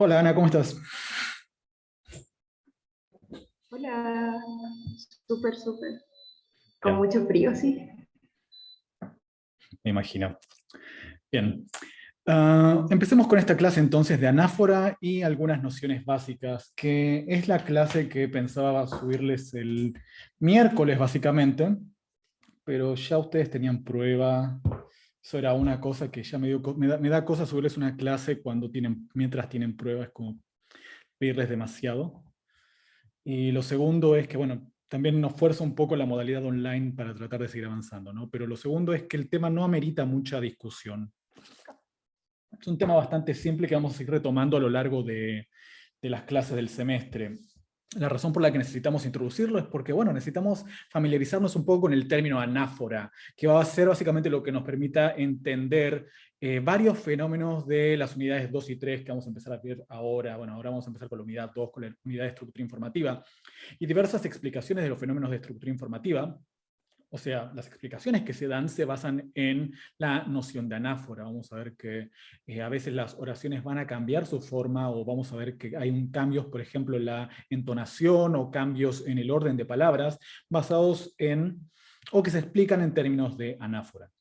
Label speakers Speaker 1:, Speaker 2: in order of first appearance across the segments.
Speaker 1: Hola Ana, ¿cómo estás?
Speaker 2: Hola, súper, súper. Con
Speaker 1: Bien,
Speaker 2: mucho frío, sí.
Speaker 1: me imagino. Bien. Empecemos con esta clase entonces de anáfora y algunas nociones básicas, que es la clase que pensaba subirles el miércoles básicamente, pero ya ustedes tenían prueba. Eso era una cosa que ya me da cosa subirles una clase mientras tienen pruebas, es como pedirles demasiado. Y lo segundo es que, bueno, también nos fuerza un poco la modalidad online para tratar de seguir avanzando, ¿no? Pero lo segundo es que el tema no amerita mucha discusión. Es un tema bastante simple que vamos a ir retomando a lo largo de las clases del semestre. La razón por la que necesitamos introducirlo es porque, bueno, necesitamos familiarizarnos un poco con el término anáfora, que va a ser básicamente lo que nos permita entender varios fenómenos de las unidades 2 y 3 que vamos a empezar a ver ahora. Bueno, ahora vamos a empezar con la unidad 2, con la unidad de estructura informativa, y diversas explicaciones de los fenómenos de estructura informativa. O sea, las explicaciones que se dan se basan en la noción de anáfora. Vamos a ver que a veces las oraciones van a cambiar su forma, o vamos a ver que hay cambios, por ejemplo, en la entonación o cambios en el orden de palabras basados o que se explican en términos de anáfora.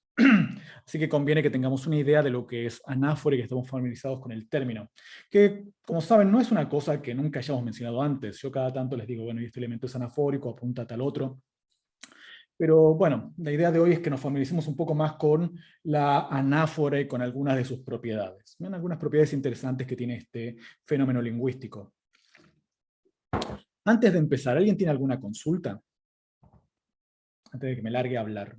Speaker 1: Así que conviene que tengamos una idea de lo que es anáfora y que estemos familiarizados con el término. Que, como saben, no es una cosa que nunca hayamos mencionado antes. Yo cada tanto les digo, bueno, y este elemento es anafórico, apunta a tal otro. Pero bueno, la idea de hoy es que nos familiaricemos un poco más con la anáfora y con algunas de sus propiedades. Ven algunas propiedades interesantes que tiene este fenómeno lingüístico. Antes de empezar, ¿alguien tiene alguna consulta? Antes de que me largue a hablar.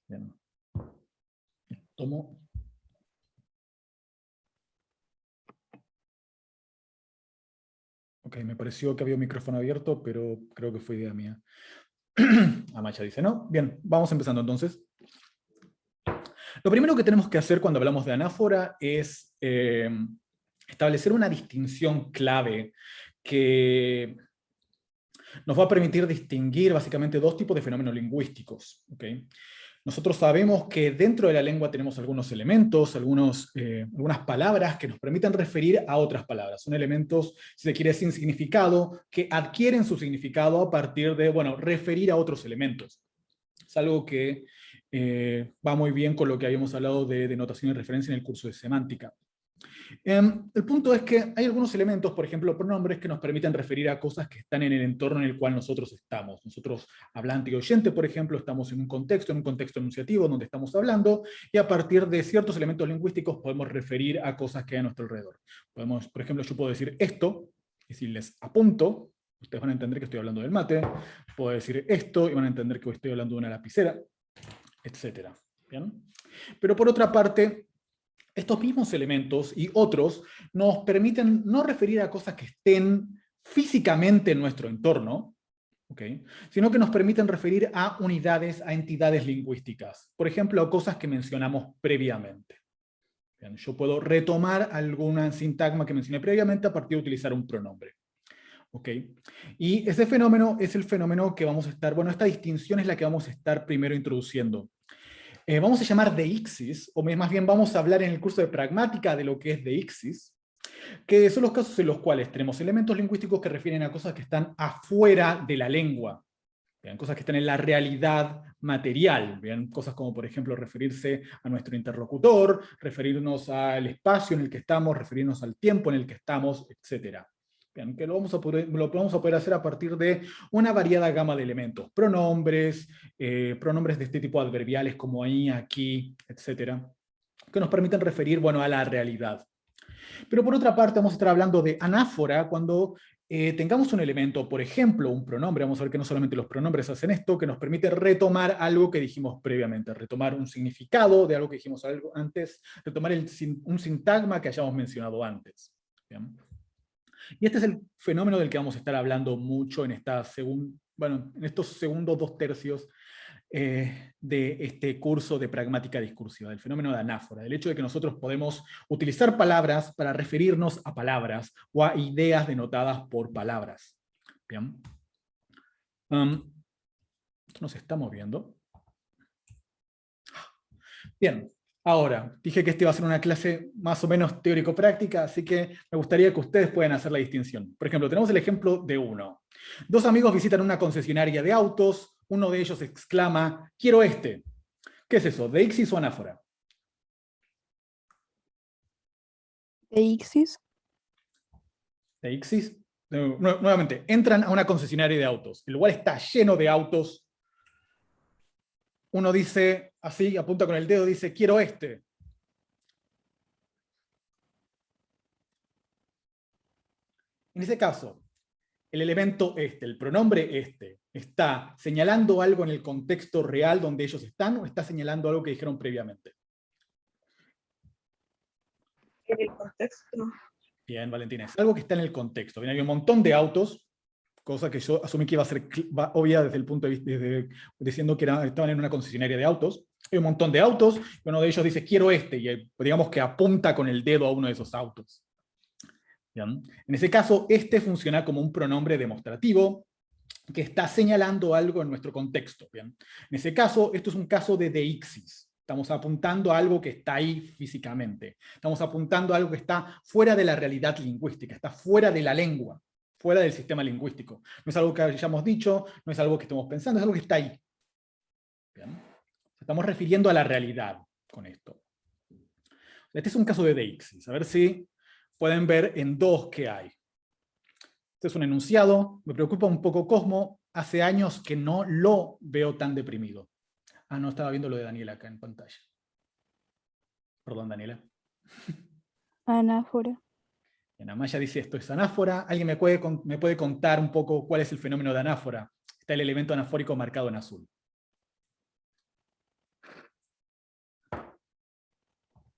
Speaker 1: Bien. Tomo. Ok, me pareció que había un micrófono abierto, pero creo que fue idea mía. Amacha dice, no. Bien, vamos empezando entonces. Lo primero que tenemos que hacer cuando hablamos de anáfora es establecer una distinción clave que nos va a permitir distinguir básicamente dos tipos de fenómenos lingüísticos. ¿Okay? Nosotros sabemos que dentro de la lengua tenemos algunos elementos, algunas palabras que nos permiten referir a otras palabras. Son elementos, si se quiere, sin significado, que adquieren su significado a partir de, bueno, referir a otros elementos. Es algo que va muy bien con lo que habíamos hablado de denotación y referencia en el curso de semántica. El punto es que hay algunos elementos, por ejemplo, pronombres, que nos permiten referir a cosas que están en el entorno en el cual nosotros estamos. Nosotros, hablante y oyente, por ejemplo, estamos en un contexto enunciativo donde estamos hablando, y a partir de ciertos elementos lingüísticos podemos referir a cosas que hay a nuestro alrededor. Podemos, por ejemplo, yo puedo decir esto, y si les apunto, ustedes van a entender que estoy hablando del mate. Puedo decir esto y van a entender que estoy hablando de una lapicera, etc. ¿Bien? Pero por otra parte, estos mismos elementos y otros nos permiten no referir a cosas que estén físicamente en nuestro entorno, ¿okay? Sino que nos permiten referir a unidades, a entidades lingüísticas. Por ejemplo, a cosas que mencionamos previamente. Bien, yo puedo retomar alguna sintagma que mencioné previamente a partir de utilizar un pronombre. ¿Okay? Y ese fenómeno es el fenómeno que vamos a estar, bueno, esta distinción es la que vamos a estar primero introduciendo. Vamos a llamar deixis, o más bien vamos a hablar en el curso de pragmática de lo que es deixis, que son los casos en los cuales tenemos elementos lingüísticos que refieren a cosas que están afuera de la lengua, ¿bien? Cosas que están en la realidad material, ¿bien? Cosas como, por ejemplo, referirse a nuestro interlocutor, referirnos al espacio en el que estamos, referirnos al tiempo en el que estamos, etc. Bien, que lo vamos a poder hacer a partir de una variada gama de elementos, pronombres, pronombres de este tipo adverbiales como ahí, aquí, etc., que nos permiten referir, bueno, a la realidad. Pero por otra parte vamos a estar hablando de anáfora cuando tengamos un elemento, por ejemplo, un pronombre. Vamos a ver que no solamente los pronombres hacen esto, que nos permite retomar algo que dijimos previamente, retomar un significado de algo que dijimos antes, retomar un sintagma que hayamos mencionado antes. ¿Bien? Y este es el fenómeno del que vamos a estar hablando mucho en en estos segundos 2/3 de este curso de pragmática discursiva, del fenómeno de anáfora, del hecho de que nosotros podemos utilizar palabras para referirnos a palabras o a ideas denotadas por palabras. Bien. Entonces Esto no se está moviendo. Bien, ahora, dije que este iba a ser una clase más o menos teórico-práctica, así que me gustaría que ustedes puedan hacer la distinción. Por ejemplo, tenemos el ejemplo de uno. Dos amigos visitan una concesionaria de autos, uno de ellos exclama, quiero este. ¿Qué es eso? ¿Deixis o anáfora?
Speaker 3: Deixis.
Speaker 1: ¿Deixis? Nuevamente, entran a una concesionaria de autos. El lugar está lleno de autos. Uno dice, así, apunta con el dedo, dice, quiero este. En ese caso, el elemento este, el pronombre este, ¿está señalando algo en el contexto real donde ellos están o está señalando algo que dijeron previamente?
Speaker 2: En el contexto.
Speaker 1: Bien, Valentina, es algo que está en el contexto. Bien, hay un montón de autos, cosa que yo asumí que iba a ser obvia desde el punto de vista, diciendo que estaban en una concesionaria de autos. Hay un montón de autos, y uno de ellos dice, quiero este, y digamos que apunta con el dedo a uno de esos autos. ¿Bien? En ese caso, este funciona como un pronombre demostrativo que está señalando algo en nuestro contexto. ¿Bien? En ese caso, esto es un caso de deixis. Estamos apuntando a algo que está ahí físicamente. Estamos apuntando a algo que está fuera de la realidad lingüística, está fuera de la lengua, fuera del sistema lingüístico. No es algo que hayamos dicho, no es algo que estemos pensando, es algo que está ahí. ¿Bien? Estamos refiriendo a la realidad con esto. Este es un caso de deixis. A ver si pueden ver en dos que hay. Este es un enunciado. Me preocupa un poco Cosmo. Hace años que no lo veo tan deprimido. Ah, no, estaba viendo lo de Daniela acá en pantalla. Perdón, Daniela.
Speaker 3: Anáfora.
Speaker 1: En Amaya dice esto es anáfora. ¿Alguien me puede contar un poco cuál es el fenómeno de anáfora? Está el elemento anafórico marcado en azul.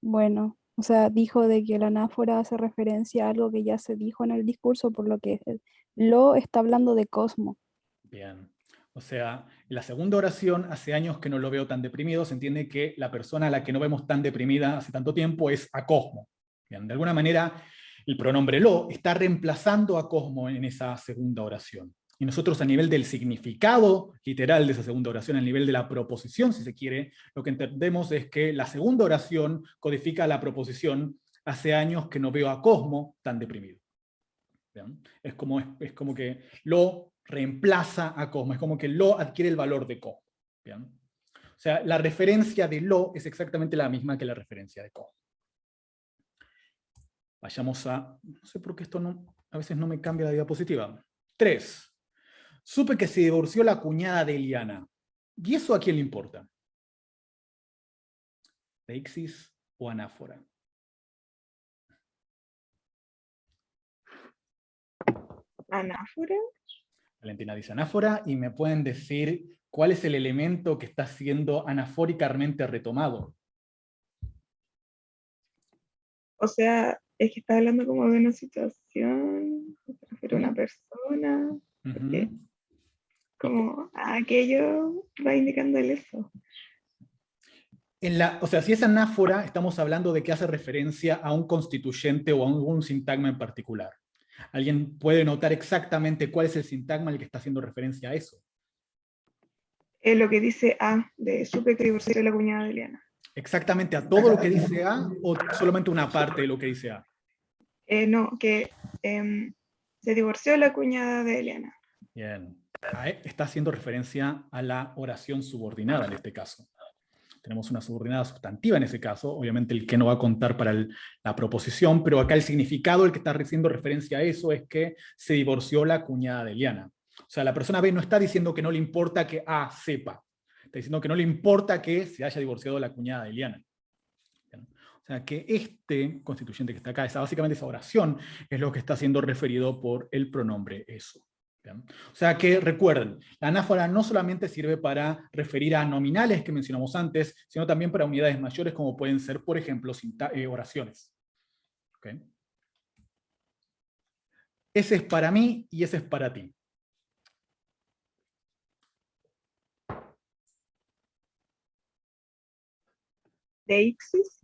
Speaker 3: Bueno, o sea, dijo de que la anáfora hace referencia a algo que ya se dijo en el discurso, por lo que lo está hablando de Cosmo.
Speaker 1: Bien. O sea, en la segunda oración, hace años que no lo veo tan deprimido, se entiende que la persona a la que no vemos tan deprimida hace tanto tiempo es a Cosmo. Bien, de alguna manera, el pronombre lo está reemplazando a Cosmo en esa segunda oración. Y nosotros a nivel del significado literal de esa segunda oración, a nivel de la proposición, si se quiere, lo que entendemos es que la segunda oración codifica la proposición hace años que no veo a Cosmo tan deprimido. ¿Bien? Es como que lo reemplaza a Cosmo, es como que lo adquiere el valor de Cosmo. ¿Bien? O sea, la referencia de lo es exactamente la misma que la referencia de Cosmo. Vayamos a... No sé por qué esto a veces no me cambia la diapositiva. 3. Supe que se divorció la cuñada de Eliana. ¿Y eso a quién le importa? ¿Deixis o anáfora?
Speaker 2: ¿Anáfora?
Speaker 1: Valentina dice anáfora, y me pueden decir cuál es el elemento que está siendo anafóricamente retomado.
Speaker 2: O sea, es que está hablando como de una situación, se refiere a una persona, porque como aquello va indicándole eso.
Speaker 1: O sea, si es anáfora, estamos hablando de que hace referencia a un constituyente o a un sintagma en particular. ¿Alguien puede notar exactamente cuál es el sintagma al que está haciendo referencia a eso?
Speaker 2: Es lo que dice A, de supe que divorcié de la cuñada de Eliana.
Speaker 1: ¿Exactamente a todo lo que dice A o solamente una parte de lo que dice A?
Speaker 2: No, que se divorció la cuñada de Eliana.
Speaker 1: Bien. Está haciendo referencia a la oración subordinada en este caso. Tenemos una subordinada sustantiva en ese caso, obviamente el que no va a contar para la proposición, pero acá el significado, el que está haciendo referencia a eso, es que se divorció la cuñada de Eliana. O sea, la persona B no está diciendo que no le importa que A sepa, está diciendo que no le importa que se haya divorciado la cuñada de Eliana. O sea, que este constituyente que está acá, básicamente esa oración, es lo que está siendo referido por el pronombre eso. ¿Bien? O sea que recuerden, la anáfora no solamente sirve para referir a nominales que mencionamos antes, sino también para unidades mayores como pueden ser, por ejemplo, oraciones. ¿Okay? Ese es para mí y ese es para ti.
Speaker 2: Deixis.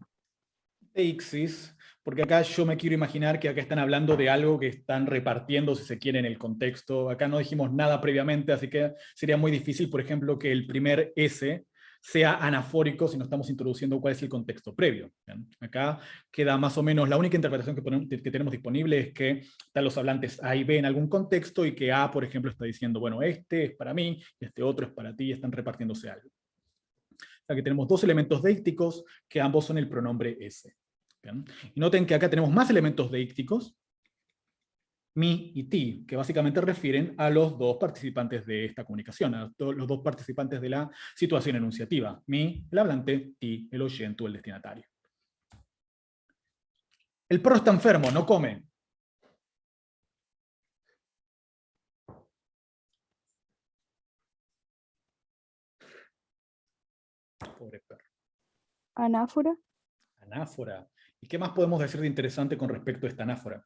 Speaker 1: Deixis, porque acá yo me quiero imaginar que acá están hablando de algo que están repartiendo, si se quiere, en el contexto. Acá no dijimos nada previamente, así que sería muy difícil, por ejemplo, que el primer S sea anafórico si no estamos introduciendo cuál es el contexto previo. ¿Bien? Acá queda más o menos, la única interpretación que tenemos disponible es que están los hablantes A y B en algún contexto y que A, por ejemplo, está diciendo, bueno, este es para mí, este otro es para ti, y están repartiéndose algo. O sea que tenemos dos elementos deícticos que ambos son el pronombre S. ¿Bien? Y noten que acá tenemos más elementos deícticos, mi y ti, que básicamente refieren a los dos participantes de esta comunicación, a los dos participantes de la situación enunciativa. Mi, el hablante, ti, el oyente o el destinatario. El perro está enfermo, no come. Pobre perro.
Speaker 3: Anáfora.
Speaker 1: Anáfora. ¿Y qué más podemos decir de interesante con respecto a esta anáfora?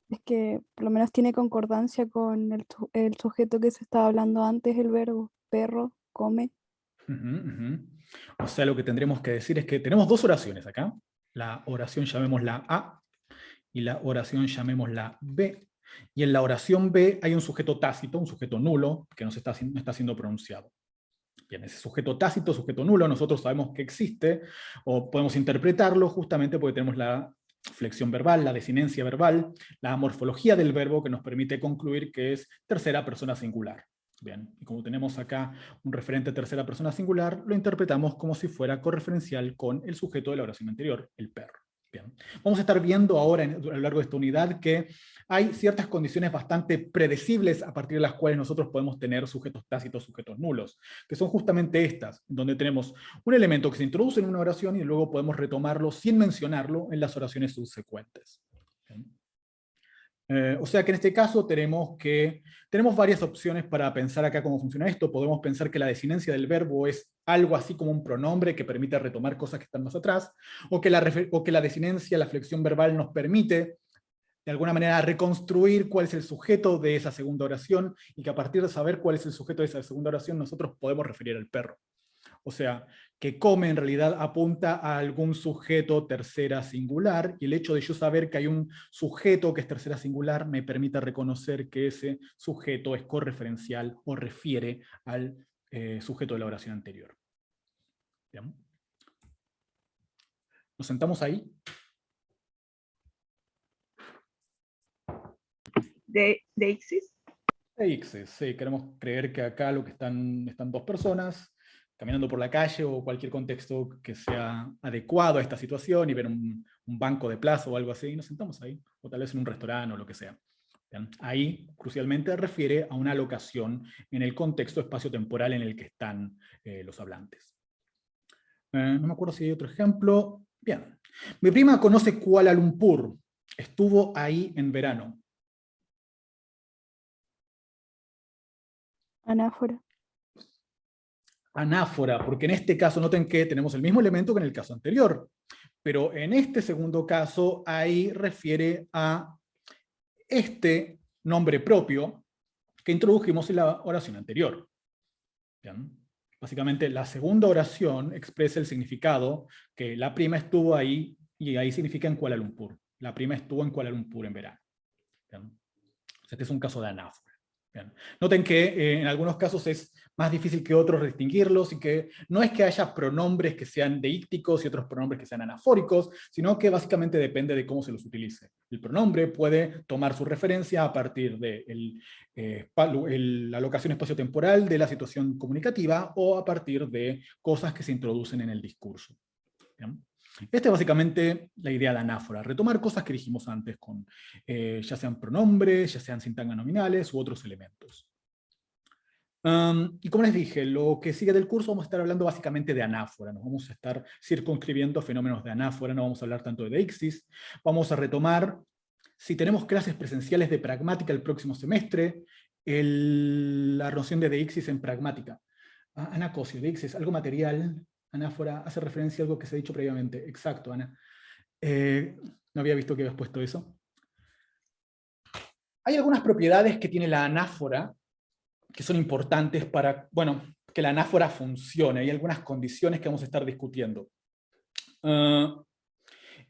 Speaker 3: Es que por lo menos tiene concordancia con el sujeto que se estaba hablando antes, el verbo. Perro, come.
Speaker 1: O sea, lo que tendremos que decir es que tenemos dos oraciones acá. La oración llamémosla A y la oración llamémosla B. Y en la oración B hay un sujeto tácito, un sujeto nulo, que no está siendo pronunciado. Bien, ese sujeto tácito, sujeto nulo, nosotros sabemos que existe, o podemos interpretarlo justamente porque tenemos la flexión verbal, la desinencia verbal, la morfología del verbo que nos permite concluir que es tercera persona singular. Bien, y como tenemos acá un referente tercera persona singular, lo interpretamos como si fuera correferencial con el sujeto de la oración anterior, el perro. Bien. Vamos a estar viendo ahora a lo largo de esta unidad que hay ciertas condiciones bastante predecibles a partir de las cuales nosotros podemos tener sujetos tácitos, sujetos nulos, que son justamente estas, donde tenemos un elemento que se introduce en una oración y luego podemos retomarlo sin mencionarlo en las oraciones subsecuentes. O sea que en este caso tenemos varias opciones para pensar acá cómo funciona esto. Podemos pensar que la desinencia del verbo es algo así como un pronombre que permite retomar cosas que están más atrás, o que la desinencia, la flexión verbal nos permite de alguna manera reconstruir cuál es el sujeto de esa segunda oración, y que a partir de saber cuál es el sujeto de esa segunda oración nosotros podemos referir al perro. O sea, que come en realidad apunta a algún sujeto tercera singular, y el hecho de yo saber que hay un sujeto que es tercera singular me permite reconocer que ese sujeto es correferencial o refiere al sujeto de la oración anterior. ¿Bien? ¿Nos sentamos ahí?
Speaker 2: ¿Deixis?
Speaker 1: Deixis, sí, queremos creer que acá lo que están dos personas caminando por la calle o cualquier contexto que sea adecuado a esta situación, y ver un banco de plaza o algo así, y nos sentamos ahí, o tal vez en un restaurante o lo que sea. ¿Bien? Ahí, crucialmente, refiere a una locación en el contexto espacio-temporal en el que están los hablantes. No me acuerdo si hay otro ejemplo. Bien. Mi prima conoce Kuala Lumpur. Estuvo ahí en verano.
Speaker 3: Anáfora.
Speaker 1: Anáfora, porque en este caso noten que tenemos el mismo elemento que en el caso anterior, pero en este segundo caso ahí refiere a este nombre propio que introdujimos en la oración anterior. ¿Bien? Básicamente la segunda oración expresa el significado que la prima estuvo ahí, y ahí significa en Kuala Lumpur. La prima estuvo en Kuala Lumpur en verano. ¿Bien? Este es un caso de anáfora. Bien. Noten que en algunos casos es más difícil que otros distinguirlos, y que no es que haya pronombres que sean deícticos y otros pronombres que sean anafóricos, sino que básicamente depende de cómo se los utilice. El pronombre puede tomar su referencia a partir de la locación espaciotemporal de la situación comunicativa, o a partir de cosas que se introducen en el discurso. ¿Bien? Esta es básicamente la idea de anáfora, retomar cosas que dijimos antes, con ya sean pronombres, ya sean sintagmas nominales u otros elementos. Y como les dije, lo que sigue del curso vamos a estar hablando básicamente de anáfora, nos vamos a estar circunscribiendo a fenómenos de anáfora, no vamos a hablar tanto de deixis, vamos a retomar, si tenemos clases presenciales de pragmática el próximo semestre, la noción de deixis en pragmática. Anacosio, deixis, algo material. Anáfora hace referencia a algo que se ha dicho previamente. Exacto, Ana. No había visto que habías puesto eso. Hay algunas propiedades que tiene la anáfora que son importantes para, bueno, que la anáfora funcione. Hay algunas condiciones que vamos a estar discutiendo.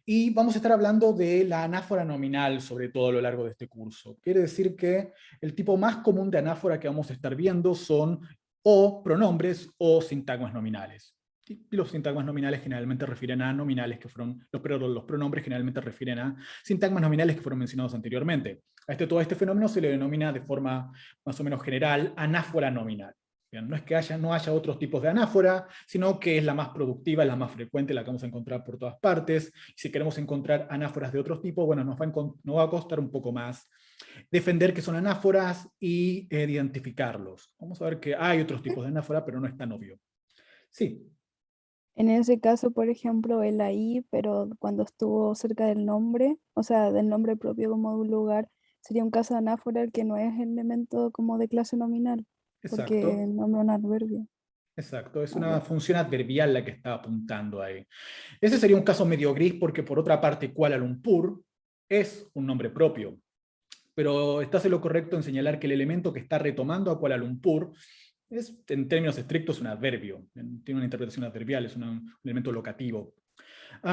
Speaker 1: Y vamos a estar hablando de la anáfora nominal, sobre todo a lo largo de este curso. Quiere decir que el tipo más común de anáfora que vamos a estar viendo son o pronombres o sintagmas nominales. Y los sintagmas nominales generalmente refieren a nominales que fueron, los pronombres generalmente refieren a sintagmas nominales que fueron mencionados anteriormente. Todo este fenómeno se le denomina de forma más o menos general anáfora nominal. Bien, no es que no haya otros tipos de anáfora, sino que es la más productiva, la más frecuente, la que vamos a encontrar por todas partes. Y si queremos encontrar anáforas de otros tipos, bueno, nos va a costar un poco más defender que son anáforas y identificarlos. Vamos a ver que hay otros tipos de anáfora, pero no es tan obvio. Sí.
Speaker 3: En ese caso, por ejemplo, el ahí, pero cuando estuvo cerca del nombre, o sea, del nombre propio como de un lugar, sería un caso de anáfora el que no es elemento como de clase nominal, porque
Speaker 1: Exacto.
Speaker 3: el nombre es un adverbio.
Speaker 1: Exacto, es
Speaker 3: Ah,
Speaker 1: una
Speaker 3: ya.
Speaker 1: función adverbial la que está apuntando ahí. Ese sería un caso medio gris porque por otra parte Kuala Lumpur es un nombre propio. Pero estás en lo correcto en señalar que el elemento que está retomando a Kuala Lumpur es, en términos estrictos, un adverbio. Tiene una interpretación adverbial, es un elemento locativo.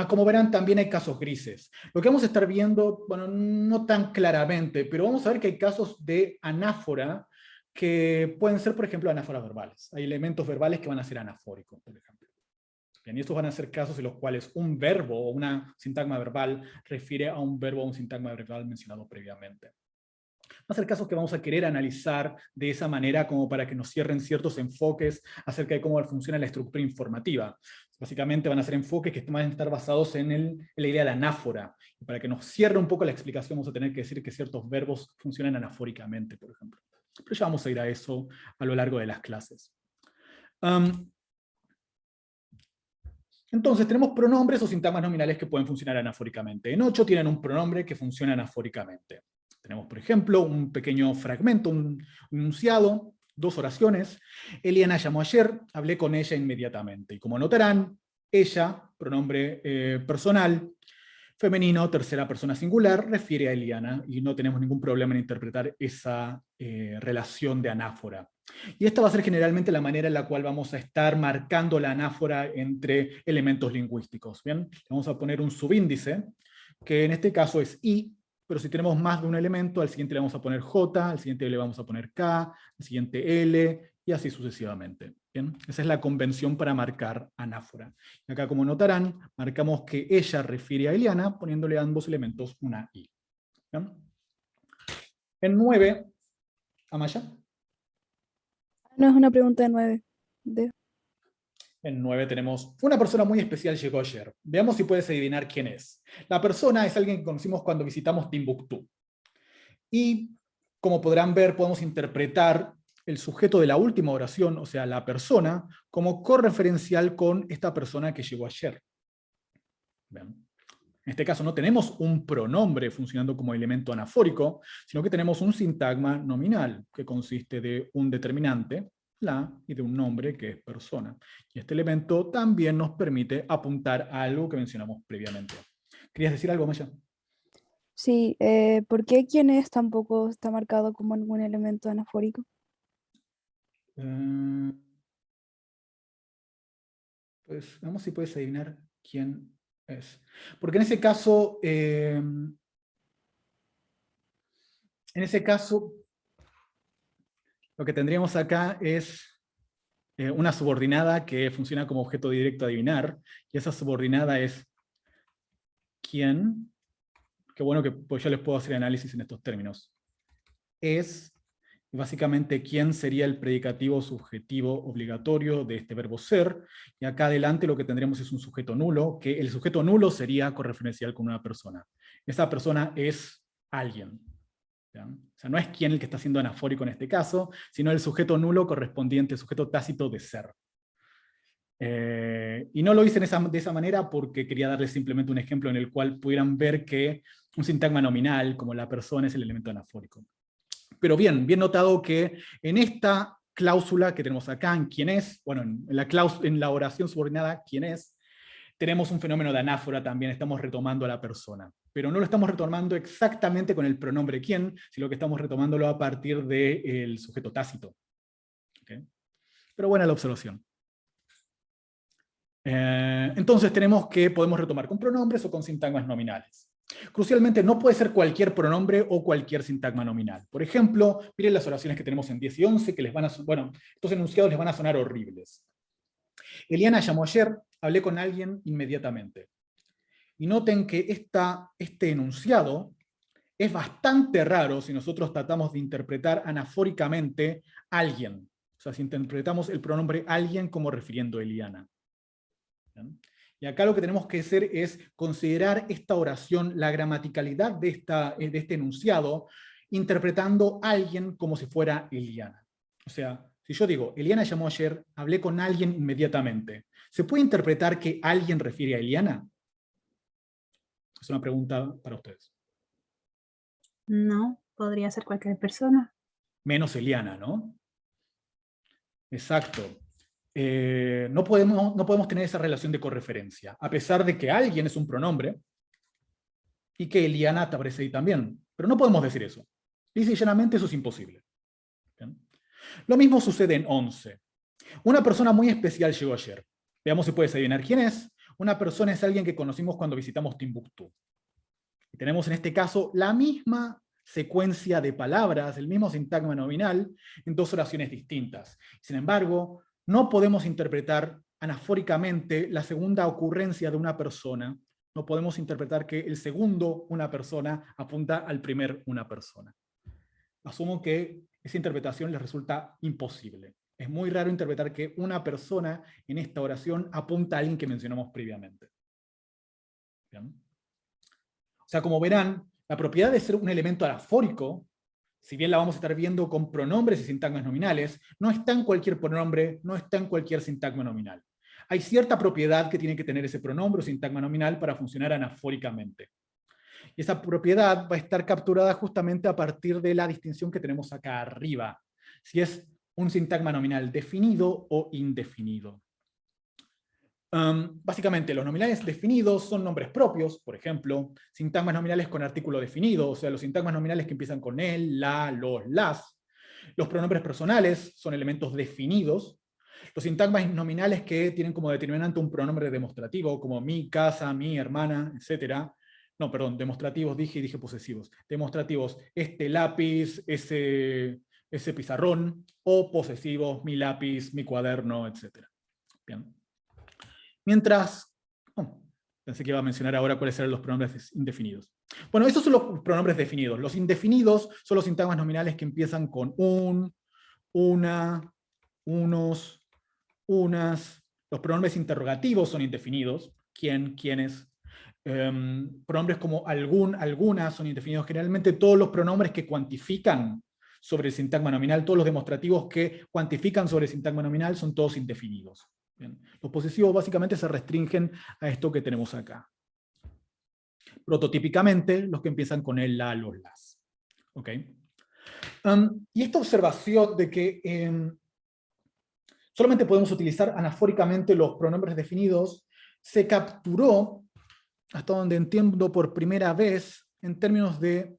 Speaker 1: Como verán, también hay casos grises. Lo que vamos a estar viendo, bueno, no tan claramente, pero vamos a ver que hay casos de anáfora que pueden ser, por ejemplo, anáforas verbales. Hay elementos verbales que van a ser anafóricos, por ejemplo. Bien, y estos van a ser casos en los cuales un verbo o una sintagma verbal refiere a un verbo o un sintagma verbal mencionado previamente. Va a ser casos que vamos a querer analizar de esa manera como para que nos cierren ciertos enfoques acerca de cómo funciona la estructura informativa. Básicamente van a ser enfoques que van a estar basados en la idea de anáfora. Y para que nos cierre un poco la explicación vamos a tener que decir que ciertos verbos funcionan anafóricamente, por ejemplo. Pero ya vamos a ir a eso a lo largo de las clases. Entonces tenemos pronombres o sintagmas nominales que pueden funcionar anafóricamente. En 8 tienen un pronombre que funciona anafóricamente. Tenemos, por ejemplo, un pequeño fragmento, un enunciado, 2 oraciones. Eliana llamó ayer, hablé con ella inmediatamente. Y como notarán, ella, pronombre personal, femenino, tercera persona singular, refiere a Eliana, y no tenemos ningún problema en interpretar esa relación de anáfora. Y esta va a ser generalmente la manera en la cual vamos a estar marcando la anáfora entre elementos lingüísticos. ¿Bien? Vamos a poner un subíndice, que en este caso es I, pero si tenemos más de un elemento, al siguiente le vamos a poner J, al siguiente le vamos a poner K, al siguiente L, y así sucesivamente. ¿Bien? Esa es la convención para marcar anáfora. Y acá, como notarán, marcamos que ella refiere a Eliana, poniéndole a ambos elementos una I. ¿Bien? En 9, Amaya.
Speaker 3: No es una pregunta de 9.
Speaker 1: En 9 tenemos una persona muy especial llegó ayer. Veamos si puedes adivinar quién es. La persona es alguien que conocimos cuando visitamos Timbuktu. Y como podrán ver, podemos interpretar el sujeto de la última oración, o sea, la persona, como correferencial con esta persona que llegó ayer. Bien. En este caso no tenemos un pronombre funcionando como elemento anafórico, sino que tenemos un sintagma nominal, que consiste de un determinante, la, y de un nombre, que es persona. Y este elemento también nos permite apuntar a algo que mencionamos previamente. ¿Querías decir algo, Maya?
Speaker 3: Sí, ¿por qué quién es tampoco está marcado como algún elemento anafórico?
Speaker 1: Pues vamos si puedes adivinar quién es. Porque en ese caso, lo que tendríamos acá es una subordinada que funciona como objeto directo a adivinar, y esa subordinada es quién, qué bueno que pues yo les puedo hacer análisis en estos términos, es básicamente quién sería el predicativo subjetivo obligatorio de este verbo ser, y acá adelante lo que tendremos es un sujeto nulo, que el sujeto nulo sería correferencial con una persona. Esa persona es alguien. ¿Ya? O sea, no es quién el que está siendo anafórico en este caso, sino el sujeto nulo correspondiente, sujeto tácito de ser. Y no lo hice de esa manera porque quería darles simplemente un ejemplo en el cual pudieran ver que un sintagma nominal, como la persona, es el elemento anafórico. Pero bien notado que en esta cláusula que tenemos acá, en quién es, bueno, en la oración subordinada, quién es, tenemos un fenómeno de anáfora también, estamos retomando a la persona. Pero no lo estamos retomando exactamente con el pronombre quién, sino que estamos retomándolo a partir del sujeto tácito. ¿Okay? Pero buena la observación. Entonces podemos retomar con pronombres o con sintagmas nominales. Crucialmente, no puede ser cualquier pronombre o cualquier sintagma nominal. Por ejemplo, miren las oraciones que tenemos en 10 y 11, que les van a, bueno, estos enunciados les van a sonar horribles. Eliana llamó ayer, hablé con alguien inmediatamente. Y noten que este enunciado es bastante raro si nosotros tratamos de interpretar anafóricamente alguien. O sea, si interpretamos el pronombre alguien como refiriendo a Eliana. ¿Bien? Y acá lo que tenemos que hacer es considerar esta oración, la gramaticalidad de este enunciado, interpretando a alguien como si fuera Eliana. O sea, si yo digo, Eliana llamó ayer, hablé con alguien inmediatamente, ¿se puede interpretar que alguien refiere a Eliana? Es una pregunta para ustedes.
Speaker 4: No, podría ser cualquier persona.
Speaker 1: Menos Eliana, ¿no? Exacto. No podemos tener esa relación de correferencia, a pesar de que alguien es un pronombre, y que Eliana te aparece ahí también. Pero no podemos decir eso. Lisa y llanamente eso es imposible. ¿Bien? Lo mismo sucede en 11. Una persona muy especial llegó ayer. Veamos si puedes adivinar quién es. Una persona es alguien que conocimos cuando visitamos Timbuktu. Y tenemos en este caso la misma secuencia de palabras, el mismo sintagma nominal, en dos oraciones distintas. Sin embargo, no podemos interpretar anafóricamente la segunda ocurrencia de una persona. No podemos interpretar que el segundo, una persona, apunta al primer, una persona. Asumo que esa interpretación les resulta imposible. Es muy raro interpretar que una persona en esta oración apunta a alguien que mencionamos previamente. ¿Bien? O sea, como verán, la propiedad de ser un elemento anafórico, si bien la vamos a estar viendo con pronombres y sintagmas nominales, no está en cualquier pronombre, no está en cualquier sintagma nominal. Hay cierta propiedad que tiene que tener ese pronombre o sintagma nominal para funcionar anafóricamente. Y esa propiedad va a estar capturada justamente a partir de la distinción que tenemos acá arriba. Si es un sintagma nominal definido o indefinido. Básicamente, los nominales definidos son nombres propios, por ejemplo, sintagmas nominales con artículo definido, o sea, los sintagmas nominales que empiezan con el, la, los, las. Los pronombres personales son elementos definidos. Los sintagmas nominales que tienen como determinante un pronombre demostrativo, como mi, casa, mi, hermana, etc. No, perdón, demostrativos dije posesivos. Demostrativos, este lápiz, ese pizarrón, o posesivos, mi lápiz, mi cuaderno, etc. Bien. Mientras, pensé que iba a mencionar ahora cuáles eran los pronombres indefinidos. Bueno, esos son los pronombres definidos. Los indefinidos son los sintagmas nominales que empiezan con un, una, unos, unas. Los pronombres interrogativos son indefinidos. ¿Quién? ¿Quiénes? Pronombres como algún, algunas son indefinidos. Generalmente todos los pronombres que cuantifican sobre el sintagma nominal, todos los demostrativos que cuantifican sobre el sintagma nominal son todos indefinidos. Bien. Los posesivos básicamente se restringen a esto que tenemos acá. Prototípicamente, los que empiezan con el, la, los, las. ¿Okay? Y esta observación de que solamente podemos utilizar anafóricamente los pronombres definidos se capturó, hasta donde entiendo, por primera vez en términos de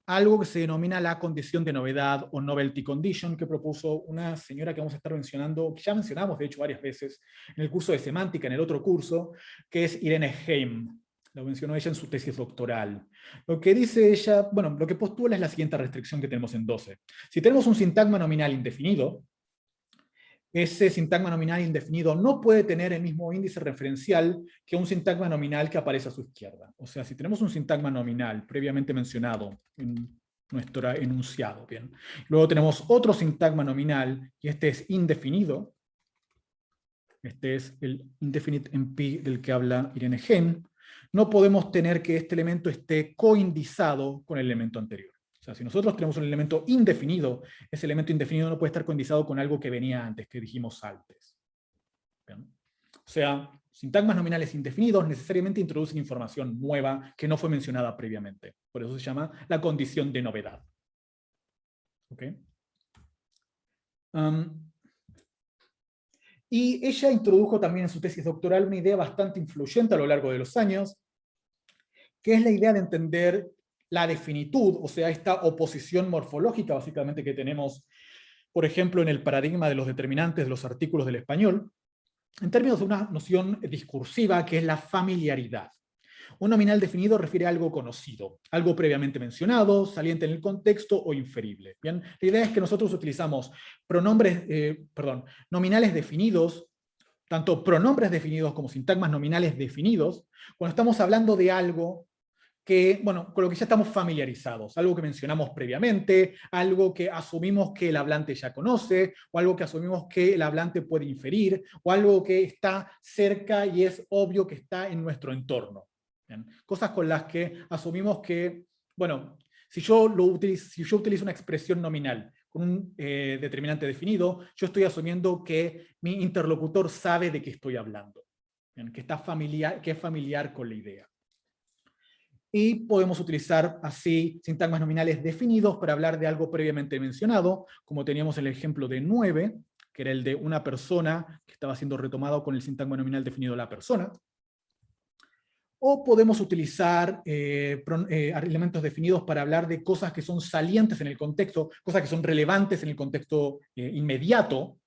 Speaker 1: algo que se denomina la condición de novedad o novelty condition, que propuso una señora que vamos a estar mencionando, que ya mencionamos de hecho varias veces en el curso de semántica, en el otro curso, que es Irene Heim. Lo mencionó ella en su tesis doctoral. Lo que dice ella, bueno, lo que postula es la siguiente restricción que tenemos en 12. Si tenemos un sintagma nominal indefinido, ese sintagma nominal indefinido no puede tener el mismo índice referencial que un sintagma nominal que aparece a su izquierda. O sea, si tenemos un sintagma nominal previamente mencionado en nuestro enunciado, bien. Luego tenemos otro sintagma nominal, y este es indefinido. Este es el indefinite NP del que habla Irene Heim. No podemos tener que este elemento esté coindizado con el elemento anterior. O sea, si nosotros tenemos un elemento indefinido, ese elemento indefinido no puede estar coindizado con algo que venía antes, que dijimos antes. ¿Bien? O sea, sintagmas nominales indefinidos necesariamente introducen información nueva que no fue mencionada previamente. Por eso se llama la condición de novedad. ¿Ok? Y ella introdujo también en su tesis doctoral una idea bastante influyente a lo largo de los años, que es la idea de entender la definitud, o sea, esta oposición morfológica básicamente que tenemos, por ejemplo, en el paradigma de los determinantes de los artículos del español, en términos de una noción discursiva que es la familiaridad. Un nominal definido refiere a algo conocido, algo previamente mencionado, saliente en el contexto o inferible. ¿Bien? La idea es que nosotros utilizamos nominales definidos, tanto pronombres definidos como sintagmas nominales definidos, cuando estamos hablando de algo que, bueno, con lo que ya estamos familiarizados, algo que mencionamos previamente, algo que asumimos que el hablante ya conoce, o algo que asumimos que el hablante puede inferir, o algo que está cerca y es obvio que está en nuestro entorno. ¿Bien? Cosas con las que asumimos que, bueno, si yo utilizo una expresión nominal con un determinante definido, yo estoy asumiendo que mi interlocutor sabe de qué estoy hablando, ¿bien? Que es familiar con la idea. Y podemos utilizar así sintagmas nominales definidos para hablar de algo previamente mencionado, como teníamos el ejemplo de 9, que era el de una persona que estaba siendo retomado con el sintagma nominal definido la persona. O podemos utilizar elementos definidos para hablar de cosas que son salientes en el contexto, cosas que son relevantes en el contexto inmediato.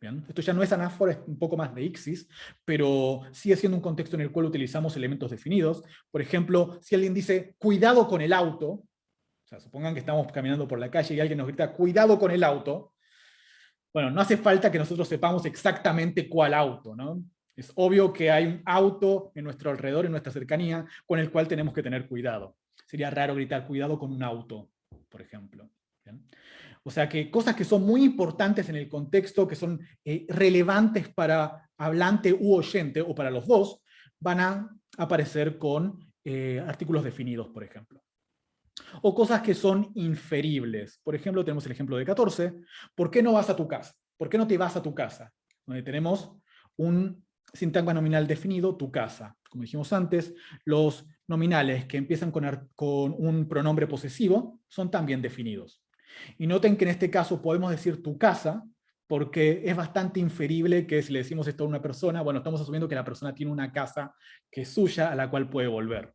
Speaker 1: ¿Bien? Esto ya no es anáfora, es un poco más de ixis, pero sigue siendo un contexto en el cual utilizamos elementos definidos. Por ejemplo, si alguien dice, cuidado con el auto, o sea, supongan que estamos caminando por la calle y alguien nos grita, cuidado con el auto, bueno, no hace falta que nosotros sepamos exactamente cuál auto, ¿no? Es obvio que hay un auto en nuestro alrededor, en nuestra cercanía, con el cual tenemos que tener cuidado. Sería raro gritar, cuidado con un auto, por ejemplo. ¿Bien? O sea que cosas que son muy importantes en el contexto, que son relevantes para hablante u oyente, o para los dos, van a aparecer con artículos definidos, por ejemplo. O cosas que son inferibles. Por ejemplo, tenemos el ejemplo de 14. ¿Por qué no vas a tu casa? ¿Por qué no te vas a tu casa? Donde tenemos un sintagma nominal definido, tu casa. Como dijimos antes, los nominales que empiezan con un pronombre posesivo son también definidos. Y noten que en este caso podemos decir tu casa, porque es bastante inferible que si le decimos esto a una persona, bueno, estamos asumiendo que la persona tiene una casa que es suya a la cual puede volver.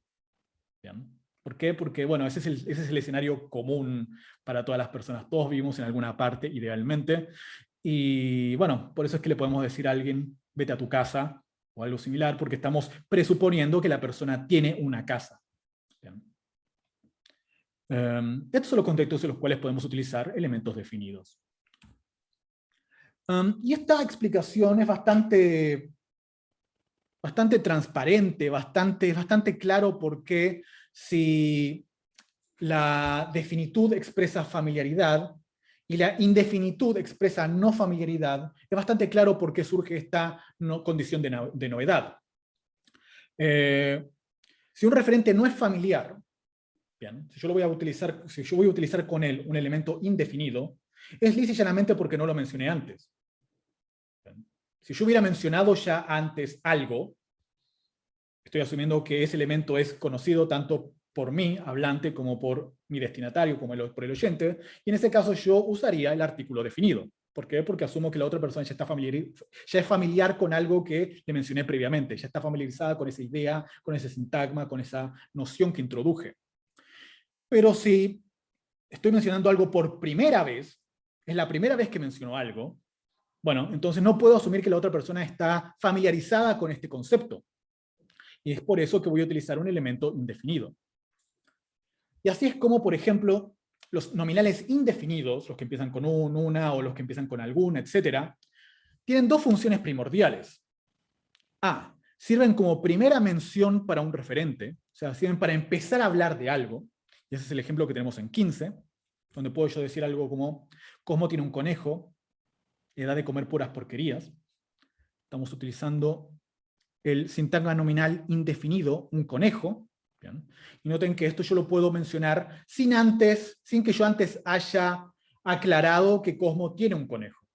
Speaker 1: ¿Bien? ¿Por qué? Porque, bueno, ese es el escenario común para todas las personas. Todos vivimos en alguna parte, idealmente. Y, bueno, por eso es que le podemos decir a alguien, vete a tu casa, o algo similar, porque estamos presuponiendo que la persona tiene una casa. ¿Bien? Estos son los contextos en los cuales podemos utilizar elementos definidos. Y esta explicación es bastante transparente, bastante claro por qué si la definitud expresa familiaridad y la indefinitud expresa no familiaridad, es bastante claro por qué surge esta condición de novedad. Si un referente no es familiar, bien, si yo voy a utilizar con él un elemento indefinido, es lisa y llanamente porque no lo mencioné antes. Bien. Si yo hubiera mencionado ya antes algo, estoy asumiendo que ese elemento es conocido tanto por mí, hablante, como por mi destinatario, como por el oyente, y en ese caso yo usaría el artículo definido. ¿Por qué? Porque asumo que la otra persona ya es familiar con algo que le mencioné previamente, ya está familiarizada con esa idea, con ese sintagma, con esa noción que introduje. Pero si estoy mencionando algo por primera vez, es la primera vez que menciono algo, bueno, entonces no puedo asumir que la otra persona está familiarizada con este concepto. Y es por eso que voy a utilizar un elemento indefinido. Y así es como, por ejemplo, los nominales indefinidos, los que empiezan con un, una, o los que empiezan con algún, etc., tienen dos funciones primordiales. A, sirven como primera mención para un referente, o sea, sirven para empezar a hablar de algo, y ese es el ejemplo que tenemos en 15, donde puedo yo decir algo como, Cosmo tiene un conejo, le da de comer puras porquerías. Estamos utilizando el sintagma nominal indefinido, un conejo. ¿Bien? Y noten que esto yo lo puedo mencionar sin que yo antes haya aclarado que Cosmo tiene un conejo.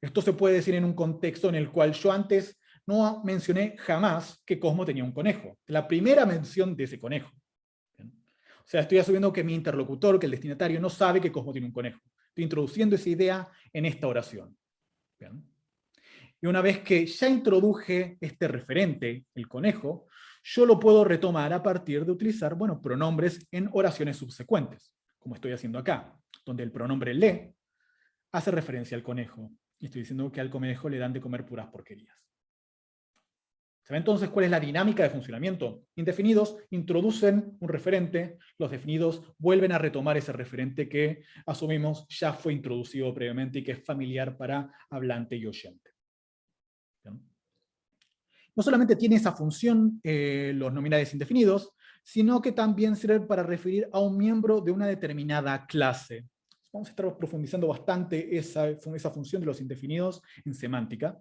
Speaker 1: Esto se puede decir en un contexto en el cual yo antes no mencioné jamás que Cosmo tenía un conejo. La primera mención de ese conejo. ¿Bien? O sea, estoy asumiendo que mi interlocutor, que el destinatario, no sabe que Cosmo tiene un conejo. Estoy introduciendo esa idea en esta oración. ¿Bien? Y una vez que ya introduje este referente, el conejo, yo lo puedo retomar a partir de utilizar, bueno, pronombres en oraciones subsecuentes, como estoy haciendo acá, donde el pronombre le hace referencia al conejo. Y estoy diciendo que al conejo le dan de comer puras porquerías. ¿Se ve entonces cuál es la dinámica de funcionamiento? Indefinidos introducen un referente, los definidos vuelven a retomar ese referente que asumimos ya fue introducido previamente y que es familiar para hablante y oyente. ¿Bien? No solamente tiene esa función los nominales indefinidos, sino que también sirve para referir a un miembro de una determinada clase. Vamos a estar profundizando bastante esa función de los indefinidos en semántica,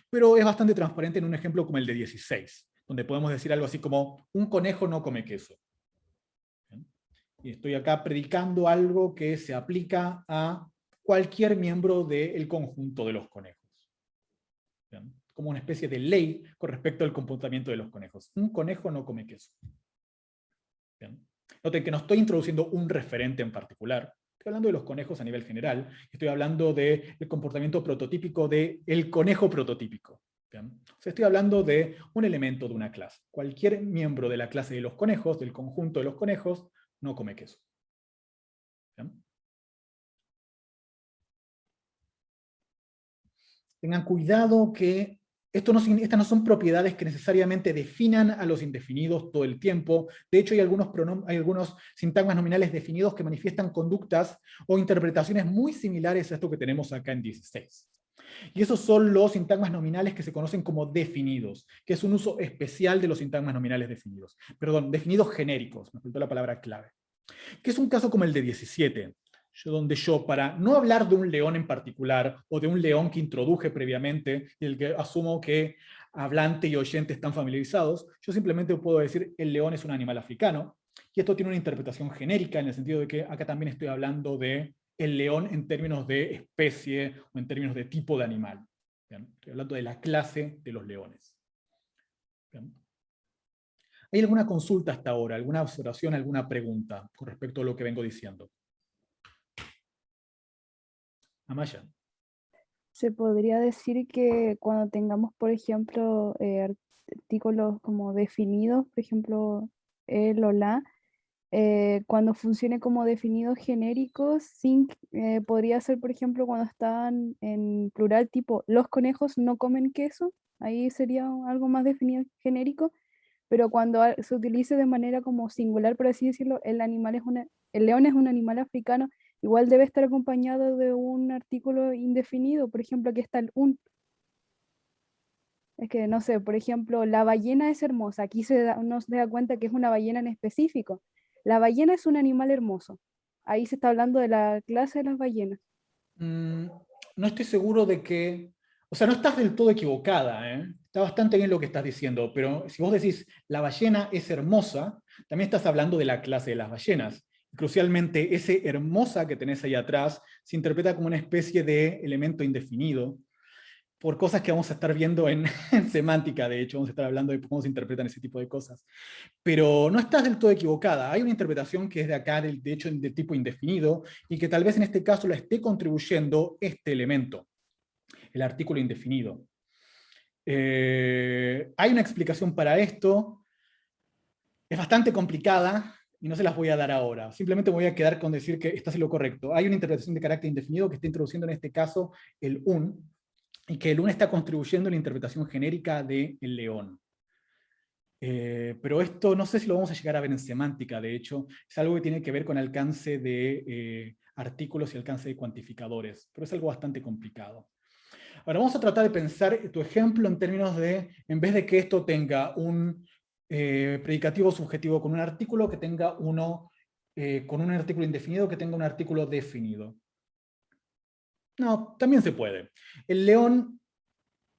Speaker 1: pero es bastante transparente en un ejemplo como el de 16, donde podemos decir algo así como, un conejo no come queso. ¿Bien? Y estoy acá predicando algo que se aplica a cualquier miembro del conjunto de los conejos. ¿Bien? Como una especie de ley con respecto al comportamiento de los conejos. Un conejo no come queso. ¿Bien? Noten que no estoy introduciendo un referente en particular. Estoy hablando de los conejos a nivel general. Estoy hablando del comportamiento prototípico del conejo prototípico. ¿Bien? O sea, estoy hablando de un elemento de una clase. Cualquier miembro de la clase de los conejos, del conjunto de los conejos, no come queso. ¿Bien? Tengan cuidado que estas no son propiedades que necesariamente definan a los indefinidos todo el tiempo. De hecho, hay algunos sintagmas nominales definidos que manifiestan conductas o interpretaciones muy similares a esto que tenemos acá en 16. Y esos son los sintagmas nominales que se conocen como definidos, que es un uso especial de los sintagmas nominales definidos. Perdón, definidos genéricos, me faltó la palabra clave. Que es un caso como el de 17. Donde yo, para no hablar de un león en particular, o de un león que introduje previamente, y el que asumo que hablante y oyente están familiarizados, yo simplemente puedo decir el león es un animal africano, y esto tiene una interpretación genérica en el sentido de que acá también estoy hablando de el león en términos de especie, o en términos de tipo de animal. ¿Bien? Estoy hablando de la clase de los leones. ¿Bien? ¿Hay alguna consulta hasta ahora, alguna observación, alguna pregunta con respecto a lo que vengo diciendo? Amaya.
Speaker 3: Se podría decir que cuando tengamos, por ejemplo, artículos como definidos, por ejemplo, el o la, cuando funcione como definidos genéricos, podría ser, por ejemplo, cuando están en plural, tipo, los conejos no comen queso, ahí sería algo más definido genérico, pero cuando se utilice de manera como singular, por así decirlo, el león es un animal africano, igual debe estar acompañado de un artículo indefinido. Por ejemplo, aquí está el un. Es que, no sé, por ejemplo, la ballena es hermosa. Aquí uno se da cuenta que es una ballena en específico. La ballena es un animal hermoso. Ahí se está hablando de la clase de las ballenas.
Speaker 1: No estoy seguro de que... O sea, no estás del todo equivocada, ¿eh? Está bastante bien lo que estás diciendo, pero si vos decís la ballena es hermosa, también estás hablando de la clase de las ballenas. Crucialmente, ese hermosa que tenés ahí atrás se interpreta como una especie de elemento indefinido, por cosas que vamos a estar viendo en semántica, de hecho, vamos a estar hablando de cómo se interpretan ese tipo de cosas. Pero no estás del todo equivocada. Hay una interpretación que es de acá, de hecho, del tipo indefinido, y que tal vez en este caso la esté contribuyendo este elemento, el artículo indefinido. Hay una explicación para esto. Es bastante complicada, y no se las voy a dar ahora. Simplemente me voy a quedar con decir que estás en lo correcto. Hay una interpretación de carácter indefinido que está introduciendo en este caso el un, y que el un está contribuyendo a la interpretación genérica de el león. Pero esto no sé si lo vamos a llegar a ver en semántica, de hecho, es algo que tiene que ver con alcance de artículos y alcance de cuantificadores, pero es algo bastante complicado. Ahora vamos a tratar de pensar tu ejemplo en términos de, en vez de que esto tenga un predicativo subjetivo con un artículo, que tenga uno con un artículo indefinido, que tenga un artículo definido. No, también se puede. El león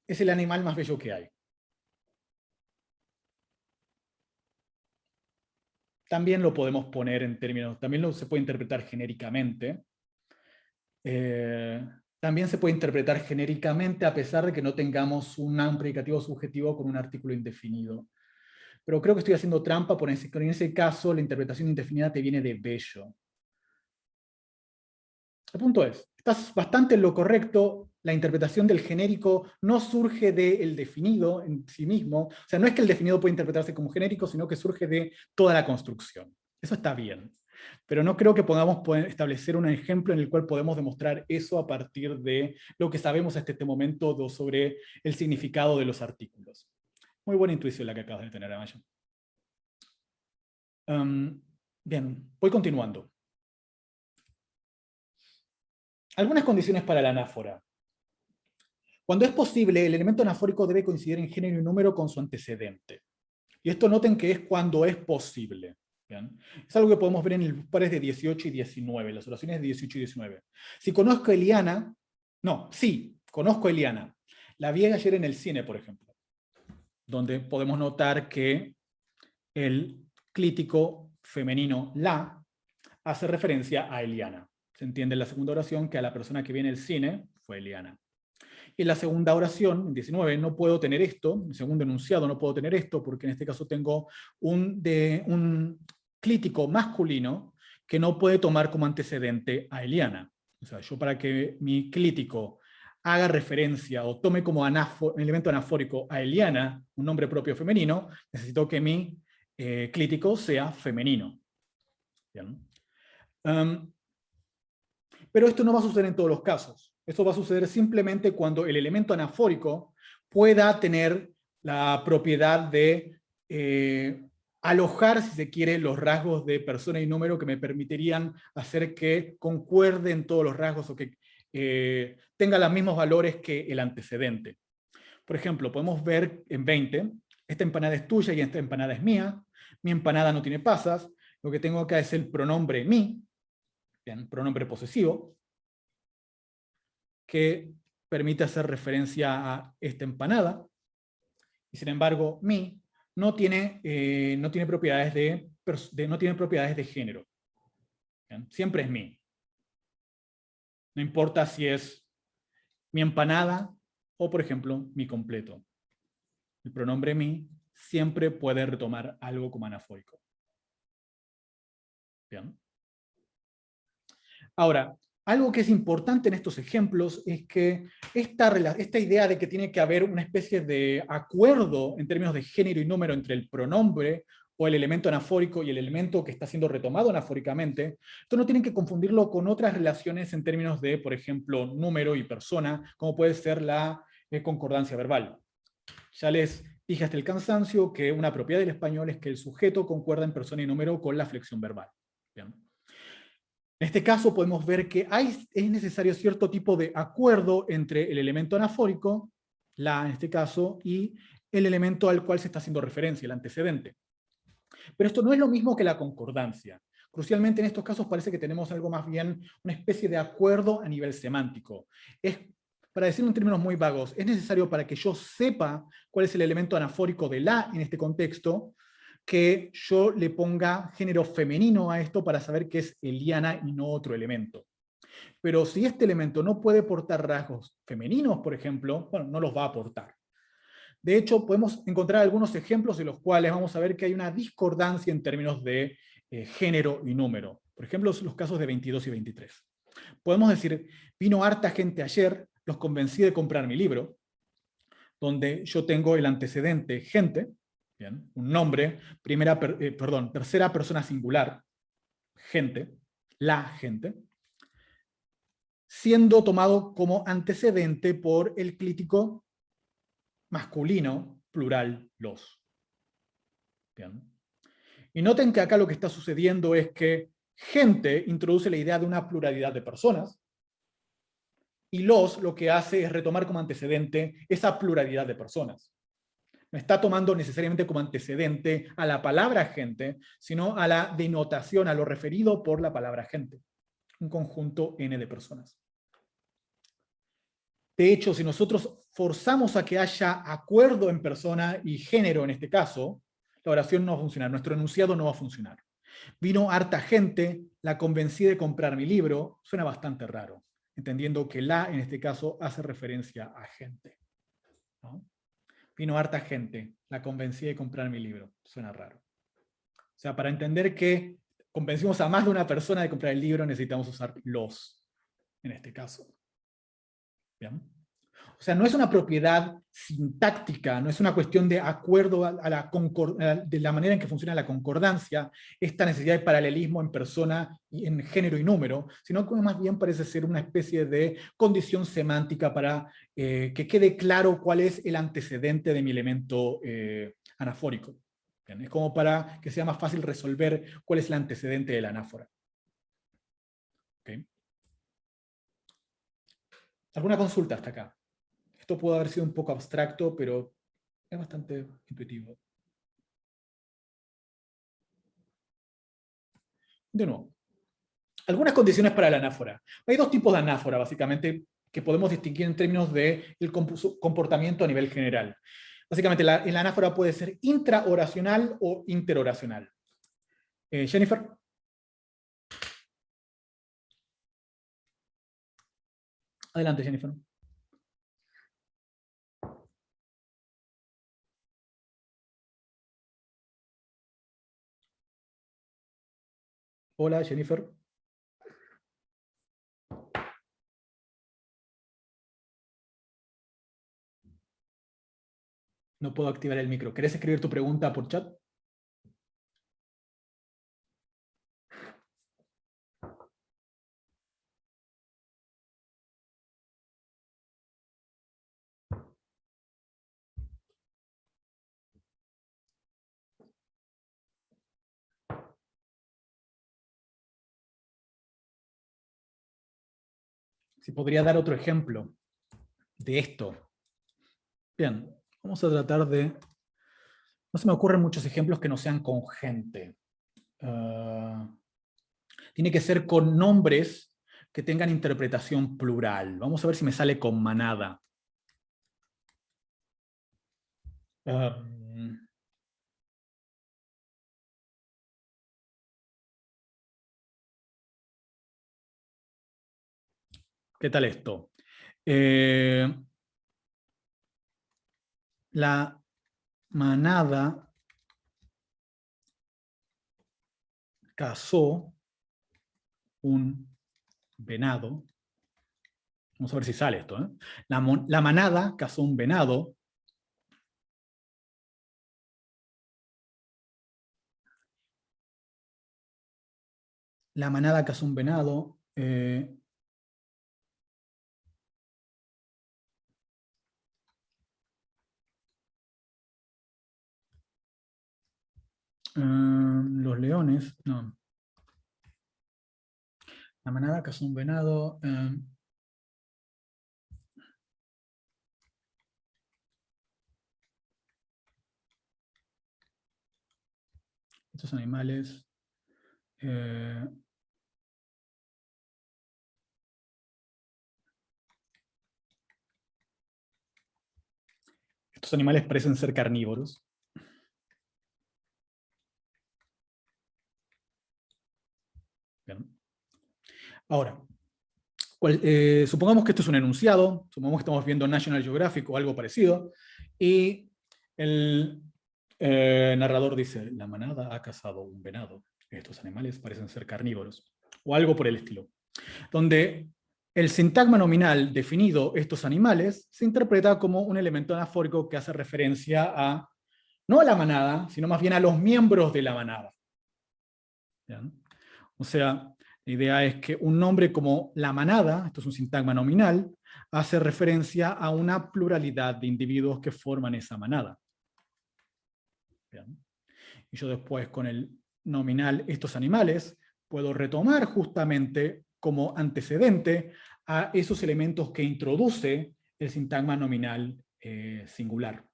Speaker 1: es el animal más bello que hay. También lo podemos poner en términos, también se puede interpretar genéricamente. También se puede interpretar genéricamente a pesar de que no tengamos un predicativo subjetivo con un artículo indefinido. Pero creo que estoy haciendo trampa, porque en ese caso la interpretación indefinida te viene de bello. El punto es, estás bastante en lo correcto, la interpretación del genérico no surge del definido en sí mismo, o sea, no es que el definido puede interpretarse como genérico, sino que surge de toda la construcción. Eso está bien. Pero no creo que podamos establecer un ejemplo en el cual podemos demostrar eso a partir de lo que sabemos hasta este momento sobre el significado de los artículos. Muy buena intuición la que acabas de tener, Amaya. Bien, voy continuando. Algunas condiciones para la anáfora. Cuando es posible, el elemento anafórico debe coincidir en género y número con su antecedente. Y esto noten que es cuando es posible. ¿Bien? Es algo que podemos ver en los pares de 18 y 19, las oraciones de 18 y 19. Si conozco a Eliana, conozco a Eliana. La vi ayer en el cine, por ejemplo, donde podemos notar que el clítico femenino la hace referencia a Eliana. Se entiende en la segunda oración que a la persona que viene el cine fue Eliana. En la segunda oración, en 19, no puedo tener esto, en el segundo enunciado no puedo tener esto, porque en este caso tengo un clítico masculino que no puede tomar como antecedente a Eliana. O sea, yo para que mi clítico haga referencia o tome como elemento anafórico a Eliana, un nombre propio femenino, necesito que mi clítico sea femenino. ¿Bien? Pero esto no va a suceder en todos los casos. Esto va a suceder simplemente cuando el elemento anafórico pueda tener la propiedad de alojar, si se quiere, los rasgos de persona y número que me permitirían hacer que concuerden todos los rasgos o que tenga los mismos valores que el antecedente. Por ejemplo, podemos ver en 20, esta empanada es tuya y esta empanada es mía, mi empanada no tiene pasas, lo que tengo acá es el pronombre mi, bien, pronombre posesivo, que permite hacer referencia a esta empanada, y sin embargo, mi no tiene propiedades de género. ¿Bien? Siempre es mi. No importa si es mi empanada o, por ejemplo, mi completo. El pronombre mi siempre puede retomar algo como anafórico. ¿Bien? Ahora, algo que es importante en estos ejemplos es que esta idea de que tiene que haber una especie de acuerdo en términos de género y número entre el pronombre o el elemento anafórico y el elemento que está siendo retomado anafóricamente, esto no tienen que confundirlo con otras relaciones en términos de, por ejemplo, número y persona, como puede ser la concordancia verbal. Ya les dije hasta el cansancio que una propiedad del español es que el sujeto concuerda en persona y número con la flexión verbal. ¿Bien? En este caso podemos ver que es necesario cierto tipo de acuerdo entre el elemento anafórico, la en este caso, y el elemento al cual se está haciendo referencia, el antecedente. Pero esto no es lo mismo que la concordancia. Crucialmente en estos casos parece que tenemos algo más bien, una especie de acuerdo a nivel semántico. Para decirlo en términos muy vagos, es necesario para que yo sepa cuál es el elemento anafórico de la en este contexto, que yo le ponga género femenino a esto para saber que es Eliana y no otro elemento. Pero si este elemento no puede portar rasgos femeninos, por ejemplo, bueno, no los va a aportar. De hecho, podemos encontrar algunos ejemplos en los cuales vamos a ver que hay una discordancia en términos de género y número. Por ejemplo, los casos de 22 y 23. Podemos decir, vino harta gente ayer, los convencí de comprar mi libro, donde yo tengo el antecedente gente, bien, un nombre, tercera persona singular, gente, la gente, siendo tomado como antecedente por el clítico masculino, plural, los. Bien. Y noten que acá lo que está sucediendo es que gente introduce la idea de una pluralidad de personas, y los lo que hace es retomar como antecedente esa pluralidad de personas. No está tomando necesariamente como antecedente a la palabra gente, sino a la denotación, a lo referido por la palabra gente. Un conjunto N de personas. De hecho, si nosotros forzamos a que haya acuerdo en persona y género en este caso, la oración no va a funcionar, nuestro enunciado no va a funcionar. Vino harta gente, la convencí de comprar mi libro, suena bastante raro, entendiendo que la, en este caso, hace referencia a gente. ¿No? Vino harta gente, la convencí de comprar mi libro, suena raro. O sea, para entender que convencimos a más de una persona de comprar el libro, necesitamos usar los, en este caso. ¿Bien? O sea, no es una propiedad sintáctica, no es una cuestión de acuerdo de la manera en que funciona la concordancia, esta necesidad de paralelismo en persona, en género y número, sino que más bien parece ser una especie de condición semántica para que quede claro cuál es el antecedente de mi elemento anafórico. Bien, es como para que sea más fácil resolver cuál es el antecedente de la anáfora. ¿Okay? ¿Alguna consulta hasta acá? Esto puede haber sido un poco abstracto, pero es bastante intuitivo. De nuevo, algunas condiciones para la anáfora. Hay dos tipos de anáfora, básicamente, que podemos distinguir en términos del comportamiento a nivel general. Básicamente, la anáfora puede ser intraoracional o interoracional. Jennifer. Adelante, Jennifer. Hola, Jennifer. No puedo activar el micro. ¿Querés escribir tu pregunta por chat? Si podría dar otro ejemplo de esto. Bien, vamos a tratar de... No se me ocurren muchos ejemplos que no sean con gente. Tiene que ser con nombres que tengan interpretación plural. Vamos a ver si me sale con manada. ¿Qué tal esto? La manada cazó un venado. Vamos a ver si sale esto. La manada cazó un venado. La manada cazó un venado. Los leones, no. La manada cazó un venado. Estos animales. Estos animales parecen ser carnívoros. Bien. Ahora, supongamos que esto es un enunciado, supongamos que estamos viendo National Geographic o algo parecido, y el narrador dice, la manada ha cazado un venado, estos animales parecen ser carnívoros, o algo por el estilo. Donde el sintagma nominal definido, estos animales, se interpreta como un elemento anafórico que hace referencia a, no a la manada, sino más bien a los miembros de la manada. ¿Bien? O sea, la idea es que un nombre como la manada, esto es un sintagma nominal, hace referencia a una pluralidad de individuos que forman esa manada. Bien. Y yo después con el nominal estos animales puedo retomar justamente como antecedente a esos elementos que introduce el sintagma nominal singular.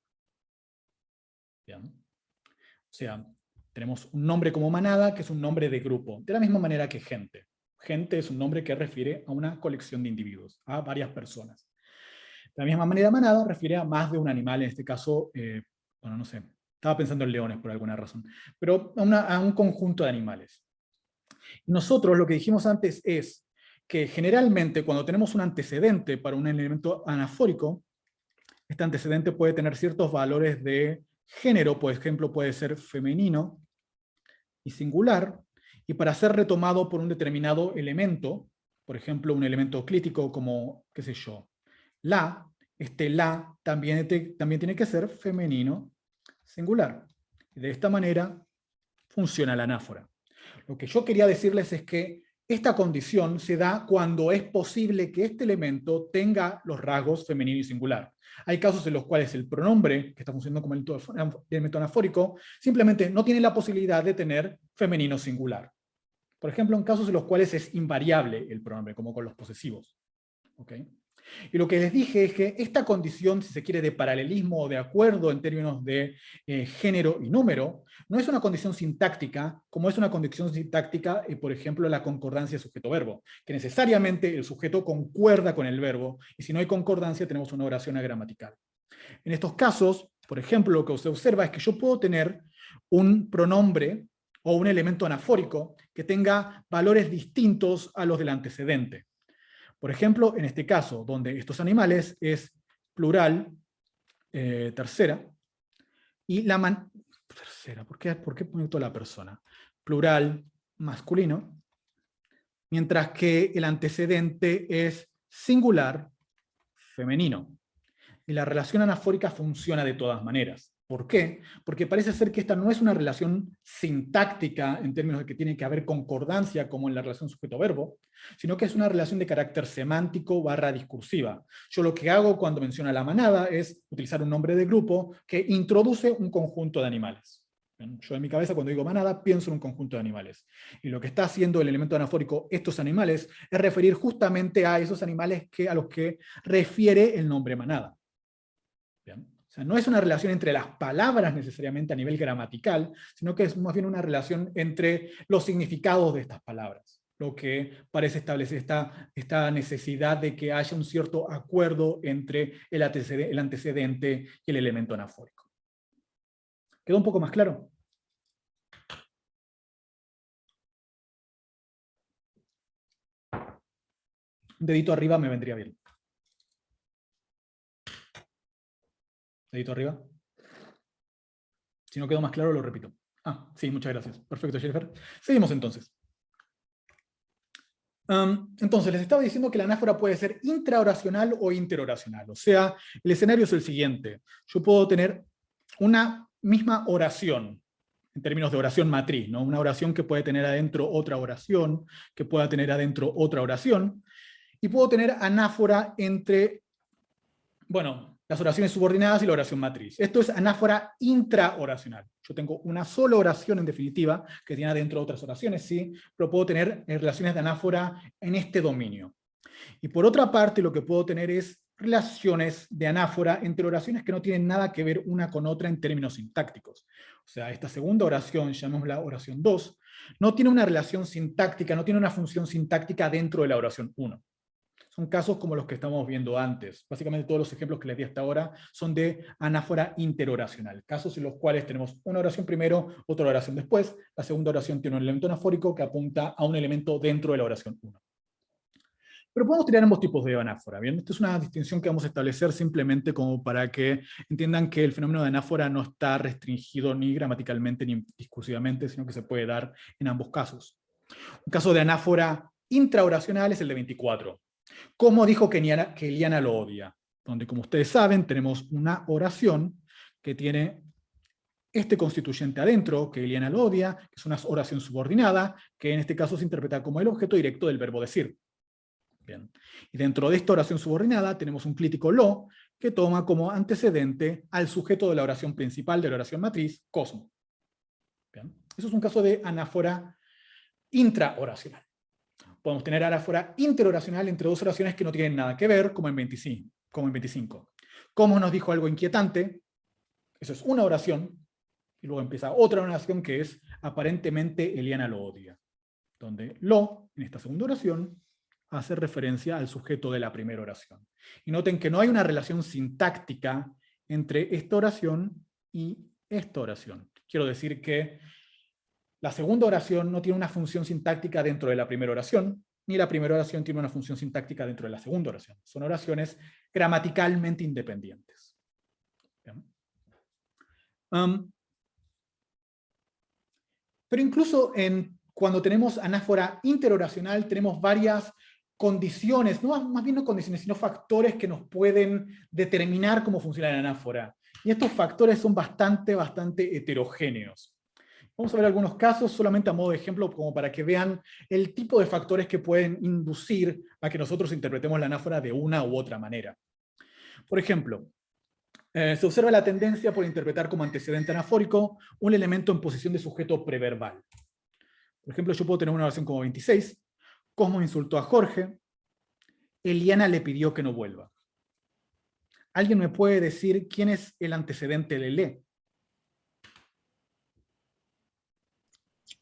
Speaker 1: Bien. O sea, tenemos un nombre como manada, que es un nombre de grupo, de la misma manera que gente. Gente es un nombre que refiere a una colección de individuos, a varias personas. De la misma manera, manada refiere a más de un animal, en este caso, bueno, no sé, estaba pensando en leones por alguna razón, pero a un conjunto de animales. Nosotros lo que dijimos antes es que generalmente cuando tenemos un antecedente para un elemento anafórico, este antecedente puede tener ciertos valores de género, por ejemplo, puede ser femenino y singular, y para ser retomado por un determinado elemento, por ejemplo, un elemento crítico como, qué sé yo, este la también tiene que ser femenino singular. De esta manera funciona la anáfora. Lo que yo quería decirles es que esta condición se da cuando es posible que este elemento tenga los rasgos femenino y singular. Hay casos en los cuales el pronombre, que está funcionando como elemento anafórico, simplemente no tiene la posibilidad de tener femenino singular. Por ejemplo, en casos en los cuales es invariable el pronombre, como con los posesivos. ¿Okay? Y lo que les dije es que esta condición, si se quiere, de paralelismo o de acuerdo en términos de género y número, no es una condición sintáctica, como es una condición sintáctica, por ejemplo, la concordancia sujeto-verbo, que necesariamente el sujeto concuerda con el verbo, y si no hay concordancia tenemos una oración agramatical. En estos casos, por ejemplo, lo que se observa es que yo puedo tener un pronombre o un elemento anafórico que tenga valores distintos a los del antecedente. Por ejemplo, en este caso, donde estos animales es plural, tercera, y la tercera, ¿por qué pone toda la persona? Plural, masculino, mientras que el antecedente es singular, femenino. Y la relación anafórica funciona de todas maneras. ¿Por qué? Porque parece ser que esta no es una relación sintáctica en términos de que tiene que haber concordancia como en la relación sujeto-verbo, sino que es una relación de carácter semántico / discursiva. Yo lo que hago cuando menciono la manada es utilizar un nombre de grupo que introduce un conjunto de animales. Yo en mi cabeza cuando digo manada pienso en un conjunto de animales. Y lo que está haciendo el elemento anafórico estos animales es referir justamente a esos animales a los que refiere el nombre manada. ¿Bien? O sea, no es una relación entre las palabras necesariamente a nivel gramatical, sino que es más bien una relación entre los significados de estas palabras, lo que parece establecer esta necesidad de que haya un cierto acuerdo entre el antecedente y el elemento anafórico. ¿Quedó un poco más claro? Un dedito arriba me vendría bien. Dedito arriba. Si no quedó más claro, lo repito. Ah, sí, muchas gracias. Perfecto, Jennifer. Seguimos entonces. Entonces, les estaba diciendo que la anáfora puede ser intraoracional o interoracional. O sea, el escenario es el siguiente. Yo puedo tener una misma oración, en términos de oración matriz, ¿no? Una oración que puede tener adentro otra oración, que pueda tener adentro otra oración, y puedo tener anáfora entre, bueno, las oraciones subordinadas y la oración matriz. Esto es anáfora intraoracional. Yo tengo una sola oración en definitiva, que tiene adentro otras oraciones, sí, pero puedo tener relaciones de anáfora en este dominio. Y por otra parte, lo que puedo tener es relaciones de anáfora entre oraciones que no tienen nada que ver una con otra en términos sintácticos. O sea, esta segunda oración, llamémosla oración 2, no tiene una relación sintáctica, no tiene una función sintáctica dentro de la oración 1. Son casos como los que estamos viendo antes. Básicamente todos los ejemplos que les di hasta ahora son de anáfora interoracional. Casos en los cuales tenemos una oración primero, otra oración después. La segunda oración tiene un elemento anafórico que apunta a un elemento dentro de la oración 1. Pero podemos tener ambos tipos de anáfora, ¿bien? Esta es una distinción que vamos a establecer simplemente como para que entiendan que el fenómeno de anáfora no está restringido ni gramaticalmente ni discursivamente, sino que se puede dar en ambos casos. Un caso de anáfora intraoracional es el de 24. ¿Cómo dijo que Eliana lo odia? Donde, como ustedes saben, tenemos una oración que tiene este constituyente adentro, que Eliana lo odia, que es una oración subordinada, que en este caso se interpreta como el objeto directo del verbo decir. Bien. Y dentro de esta oración subordinada tenemos un clítico lo, que toma como antecedente al sujeto de la oración principal de la oración matriz, Cosmo. Bien. Eso es un caso de anáfora intraoracional. Podemos tener anáfora interoracional entre dos oraciones que no tienen nada que ver, como en 25. Como nos dijo algo inquietante, eso es una oración, y luego empieza otra oración que es aparentemente Eliana lo odia, donde lo, en esta segunda oración, hace referencia al sujeto de la primera oración. Y noten que no hay una relación sintáctica entre esta oración y esta oración. Quiero decir que la segunda oración no tiene una función sintáctica dentro de la primera oración, ni la primera oración tiene una función sintáctica dentro de la segunda oración. Son oraciones gramaticalmente independientes. Pero incluso cuando tenemos anáfora interoracional, tenemos varias condiciones, no, más bien no condiciones, sino factores que nos pueden determinar cómo funciona la anáfora. Y estos factores son bastante heterogéneos. Vamos a ver algunos casos solamente a modo de ejemplo, como para que vean el tipo de factores que pueden inducir a que nosotros interpretemos la anáfora de una u otra manera. Por ejemplo, se observa la tendencia por interpretar como antecedente anafórico un elemento en posición de sujeto preverbal. Por ejemplo, yo puedo tener una oración como 26, Cosmo insultó a Jorge, Eliana le pidió que no vuelva. ¿Alguien me puede decir quién es el antecedente de le?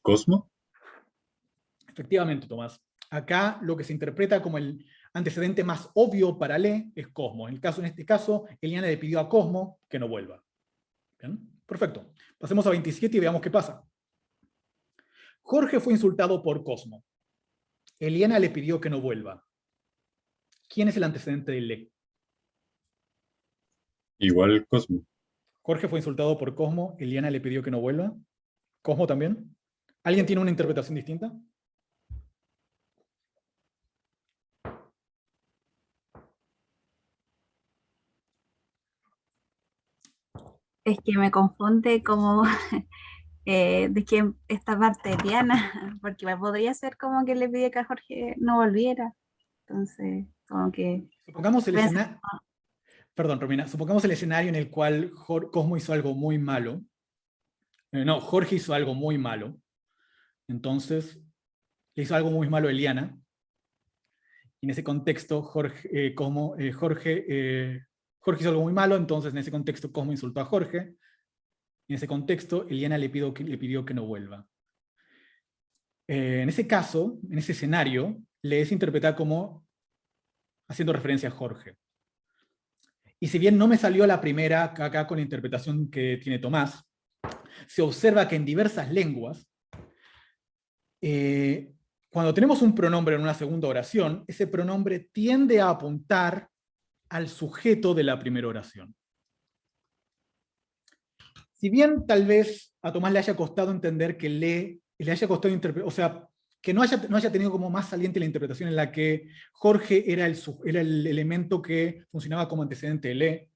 Speaker 5: ¿Cosmo?
Speaker 1: Efectivamente, Tomás. Acá lo que se interpreta como el antecedente más obvio para le es Cosmo. En este caso, Eliana le pidió a Cosmo que no vuelva. ¿Bien? Perfecto. Pasemos a 27 y veamos qué pasa. Jorge fue insultado por Cosmo. Eliana le pidió que no vuelva. ¿Quién es el antecedente de le?
Speaker 5: Igual Cosmo.
Speaker 1: Jorge fue insultado por Cosmo. Eliana le pidió que no vuelva. ¿Cosmo también? ¿Alguien tiene una interpretación distinta?
Speaker 4: Es que me confunde como de que esta parte de Diana, porque igual podría ser como que le pide que a Jorge no volviera. Entonces, como que
Speaker 1: Supongamos el
Speaker 4: pensé,
Speaker 1: escenario. Perdón, Romina. Supongamos el escenario en el cual Cosmo hizo algo muy malo. No, Jorge hizo algo muy malo. Entonces, le hizo algo muy malo a Eliana. Y en ese contexto, Jorge hizo algo muy malo, entonces en ese contexto Cosmo insultó a Jorge. En ese contexto, Eliana le pidió que no vuelva. En ese caso, en ese escenario, le es interpretar como haciendo referencia a Jorge. Y si bien no me salió la primera acá con la interpretación que tiene Tomás, se observa que en diversas lenguas, cuando tenemos un pronombre en una segunda oración, ese pronombre tiende a apuntar al sujeto de la primera oración. Si bien tal vez a Tomás le haya costado entender que le haya costado interpretar, o sea, que no haya tenido como más saliente la interpretación en la que Jorge era el elemento que funcionaba como antecedente de le,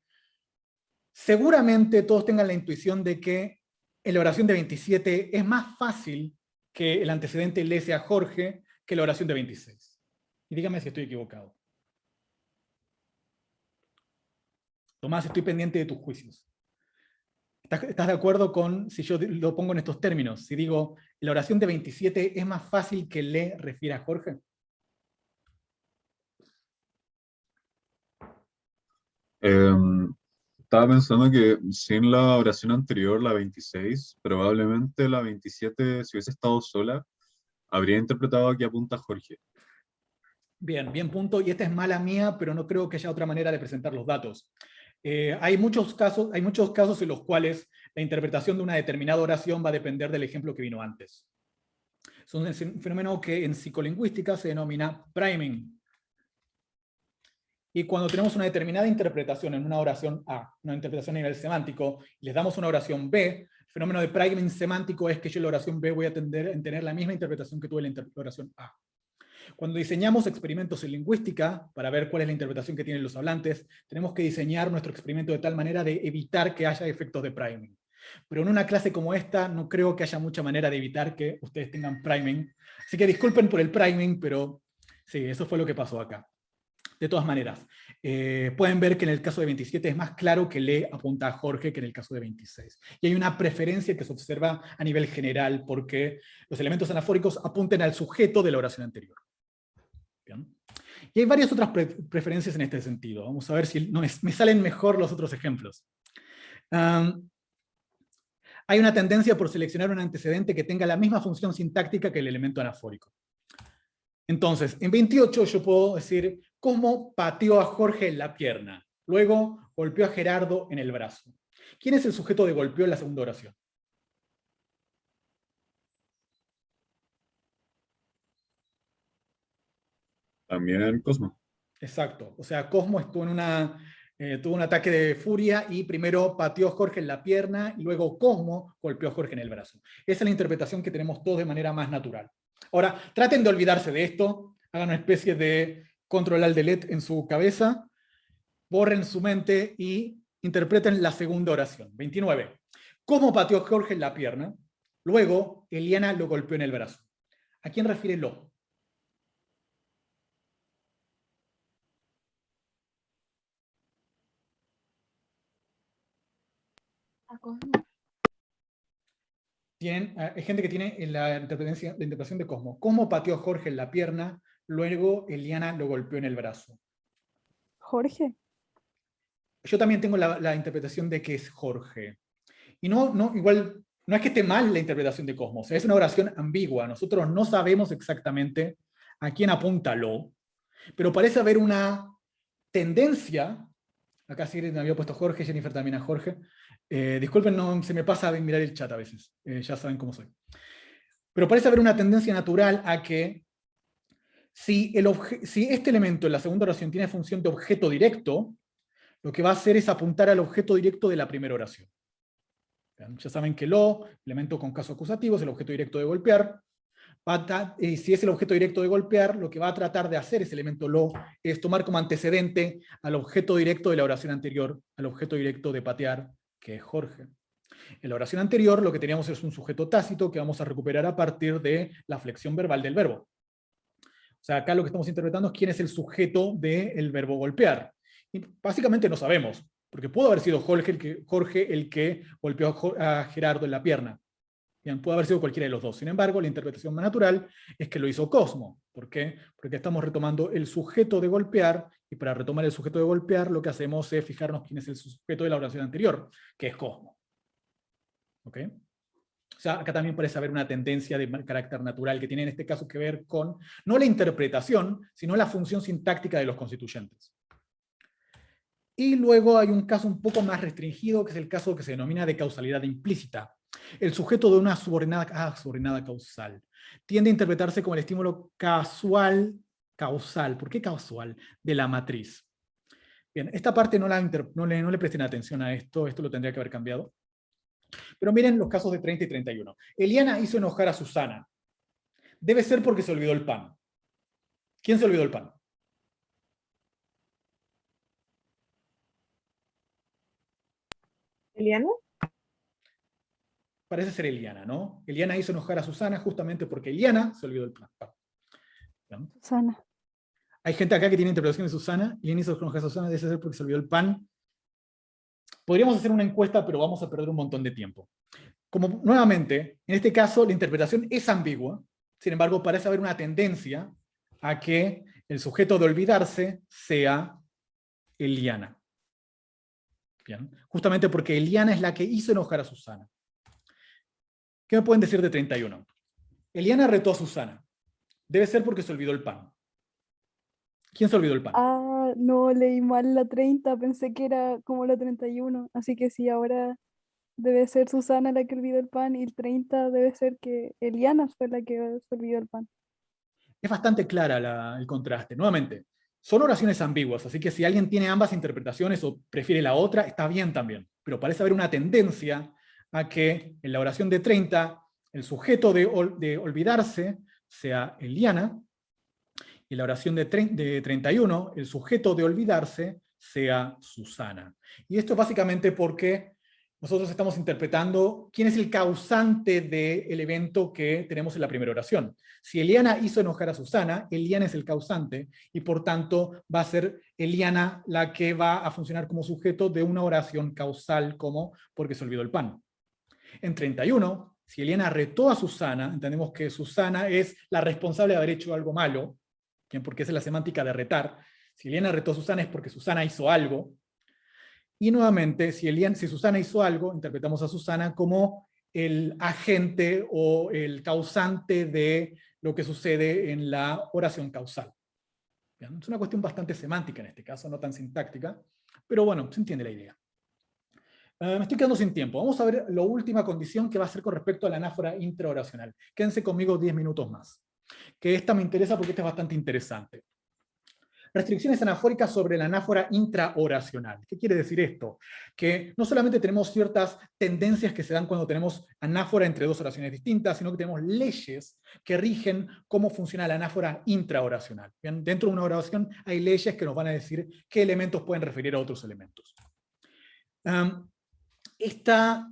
Speaker 1: seguramente todos tengan la intuición de que en la oración de 27 es más fácil que el antecedente le sea Jorge que la oración de 26. Y dígame si estoy equivocado. Tomás, estoy pendiente de tus juicios. ¿Estás de acuerdo con si yo lo pongo en estos términos? Si digo, la oración de 27 es más fácil que le refiera a Jorge.
Speaker 5: Estaba pensando que sin la oración anterior, la 26, probablemente la 27, si hubiese estado sola, habría interpretado que apunta a Jorge.
Speaker 1: Bien, bien punto. Y esta es mala mía, pero no creo que haya otra manera de presentar los datos. Hay muchos casos en los cuales la interpretación de una determinada oración va a depender del ejemplo que vino antes. Es un fenómeno que en psicolingüística se denomina priming. Y cuando tenemos una determinada interpretación en una oración A, una interpretación a nivel semántico, y les damos una oración B, el fenómeno de priming semántico es que yo en la oración B voy a tender a tener la misma interpretación que tuve en la oración A. Cuando diseñamos experimentos en lingüística, para ver cuál es la interpretación que tienen los hablantes, tenemos que diseñar nuestro experimento de tal manera de evitar que haya efectos de priming. Pero en una clase como esta, no creo que haya mucha manera de evitar que ustedes tengan priming. Así que disculpen por el priming, pero sí, eso fue lo que pasó acá. De todas maneras, pueden ver que en el caso de 27 es más claro que le apunta a Jorge que en el caso de 26. Y hay una preferencia que se observa a nivel general porque los elementos anafóricos apunten al sujeto de la oración anterior. ¿Bien? Y hay varias otras preferencias en este sentido. Vamos a ver si me salen mejor los otros ejemplos. Hay una tendencia por seleccionar un antecedente que tenga la misma función sintáctica que el elemento anafórico. Entonces, en 28 yo puedo decir, Cosmo pateó a Jorge en la pierna. Luego golpeó a Gerardo en el brazo. ¿Quién es el sujeto de golpeó en la segunda oración?
Speaker 5: También Cosmo.
Speaker 1: Exacto. O sea, Cosmo estuvo tuvo un ataque de furia y primero pateó a Jorge en la pierna y luego Cosmo golpeó a Jorge en el brazo. Esa es la interpretación que tenemos todos de manera más natural. Ahora, traten de olvidarse de esto. hagan una especie de control-alt-delete en su cabeza, borren su mente y interpreten la segunda oración. 29. ¿Cómo pateó Jorge en la pierna? Luego, Eliana lo golpeó en el brazo. ¿A quién refiere lo? Hay gente que tiene la interpretación de Cosmo. ¿Cómo pateó Jorge en la pierna? Luego, Eliana lo golpeó en el brazo.
Speaker 3: Jorge.
Speaker 1: Yo también tengo la interpretación de que es Jorge. Y igual, no es que esté mal la interpretación de Cosmos, es una oración ambigua. Nosotros no sabemos exactamente a quién apunta lo, pero parece haber una tendencia. Acá sí me había puesto Jorge, Jennifer también a Jorge. Disculpen, no, se me pasa a mirar el chat a veces. Ya saben cómo soy. Pero parece haber una tendencia natural a que si este elemento en la segunda oración tiene función de objeto directo, lo que va a hacer es apuntar al objeto directo de la primera oración. Ya saben que lo, elemento con caso acusativo, es el objeto directo de golpear. Si es el objeto directo de golpear, lo que va a tratar de hacer ese elemento lo es tomar como antecedente al objeto directo de la oración anterior, al objeto directo de patear, que es Jorge. En la oración anterior lo que teníamos es un sujeto tácito que vamos a recuperar a partir de la flexión verbal del verbo. O sea, acá lo que estamos interpretando es quién es el sujeto del verbo golpear. Y básicamente no sabemos, porque pudo haber sido Jorge el que golpeó a Gerardo en la pierna. Bien, puede haber sido cualquiera de los dos. Sin embargo, la interpretación más natural es que lo hizo Cosmo. ¿Por qué? Porque estamos retomando el sujeto de golpear, y para retomar el sujeto de golpear, lo que hacemos es fijarnos quién es el sujeto de la oración anterior, que es Cosmo. ¿Ok? O sea, acá también parece haber una tendencia de carácter natural que tiene en este caso que ver con, no la interpretación, sino la función sintáctica de los constituyentes. Y luego hay un caso un poco más restringido, que es el caso que se denomina de causalidad implícita. El sujeto de una subordinada causal tiende a interpretarse como el estímulo causal. ¿Por qué causal? De la matriz. Bien, esta parte no le presten atención a esto lo tendría que haber cambiado. Pero miren los casos de 30 y 31. Eliana hizo enojar a Susana. Debe ser porque se olvidó el pan. ¿Quién se olvidó el pan?
Speaker 2: ¿Eliana?
Speaker 1: Parece ser Eliana, ¿no? Eliana hizo enojar a Susana justamente porque Eliana se olvidó el pan. ¿Bien?
Speaker 3: Susana.
Speaker 1: Hay gente acá que tiene interpretación de Susana. Eliana hizo enojar a Susana, debe ser porque se olvidó el pan. Podríamos hacer una encuesta, pero vamos a perder un montón de tiempo. Como nuevamente, en este caso la interpretación es ambigua, sin embargo parece haber una tendencia a que el sujeto de olvidarse sea Eliana. Bien. Justamente porque Eliana es la que hizo enojar a Susana. ¿Qué me pueden decir de 31? Eliana retó a Susana. Debe ser porque se olvidó el pan. ¿Quién se olvidó el pan?
Speaker 3: Ah, no, leí mal la 30, pensé que era como la 31, así que sí, ahora debe ser Susana la que olvidó el pan y el 30 debe ser que Eliana fue la que se olvidó el pan.
Speaker 1: Es bastante clara el contraste. Nuevamente, son oraciones ambiguas, así que si alguien tiene ambas interpretaciones o prefiere la otra, está bien también. Pero parece haber una tendencia a que en la oración de 30 el sujeto de olvidarse sea Eliana, y en la oración de 31 el sujeto de olvidarse sea Susana. Y esto es básicamente porque nosotros estamos interpretando quién es el causante del evento que tenemos en la primera oración. Si Eliana hizo enojar a Susana, Eliana es el causante, y por tanto va a ser Eliana la que va a funcionar como sujeto de una oración causal como porque se olvidó el pan. En 31, si Eliana retó a Susana, entendemos que Susana es la responsable de haber hecho algo malo, porque esa es la semántica de retar. Si Eliana retó a Susana es porque Susana hizo algo. Y nuevamente, si Susana hizo algo, interpretamos a Susana como el agente o el causante de lo que sucede en la oración causal. ¿Bien? Es una cuestión bastante semántica en este caso, no tan sintáctica, pero bueno, se entiende la idea. Me estoy quedando sin tiempo. Vamos a ver la última condición que va a ser con respecto a la anáfora intraoracional. Quédense conmigo 10 minutos más. Que esta me interesa porque esta es bastante interesante. Restricciones anafóricas sobre la anáfora intraoracional. ¿Qué quiere decir esto? Que no solamente tenemos ciertas tendencias que se dan cuando tenemos anáfora entre dos oraciones distintas, sino que tenemos leyes que rigen cómo funciona la anáfora intraoracional. ¿Bien? Dentro de una oración hay leyes que nos van a decir qué elementos pueden referir a otros elementos. Estas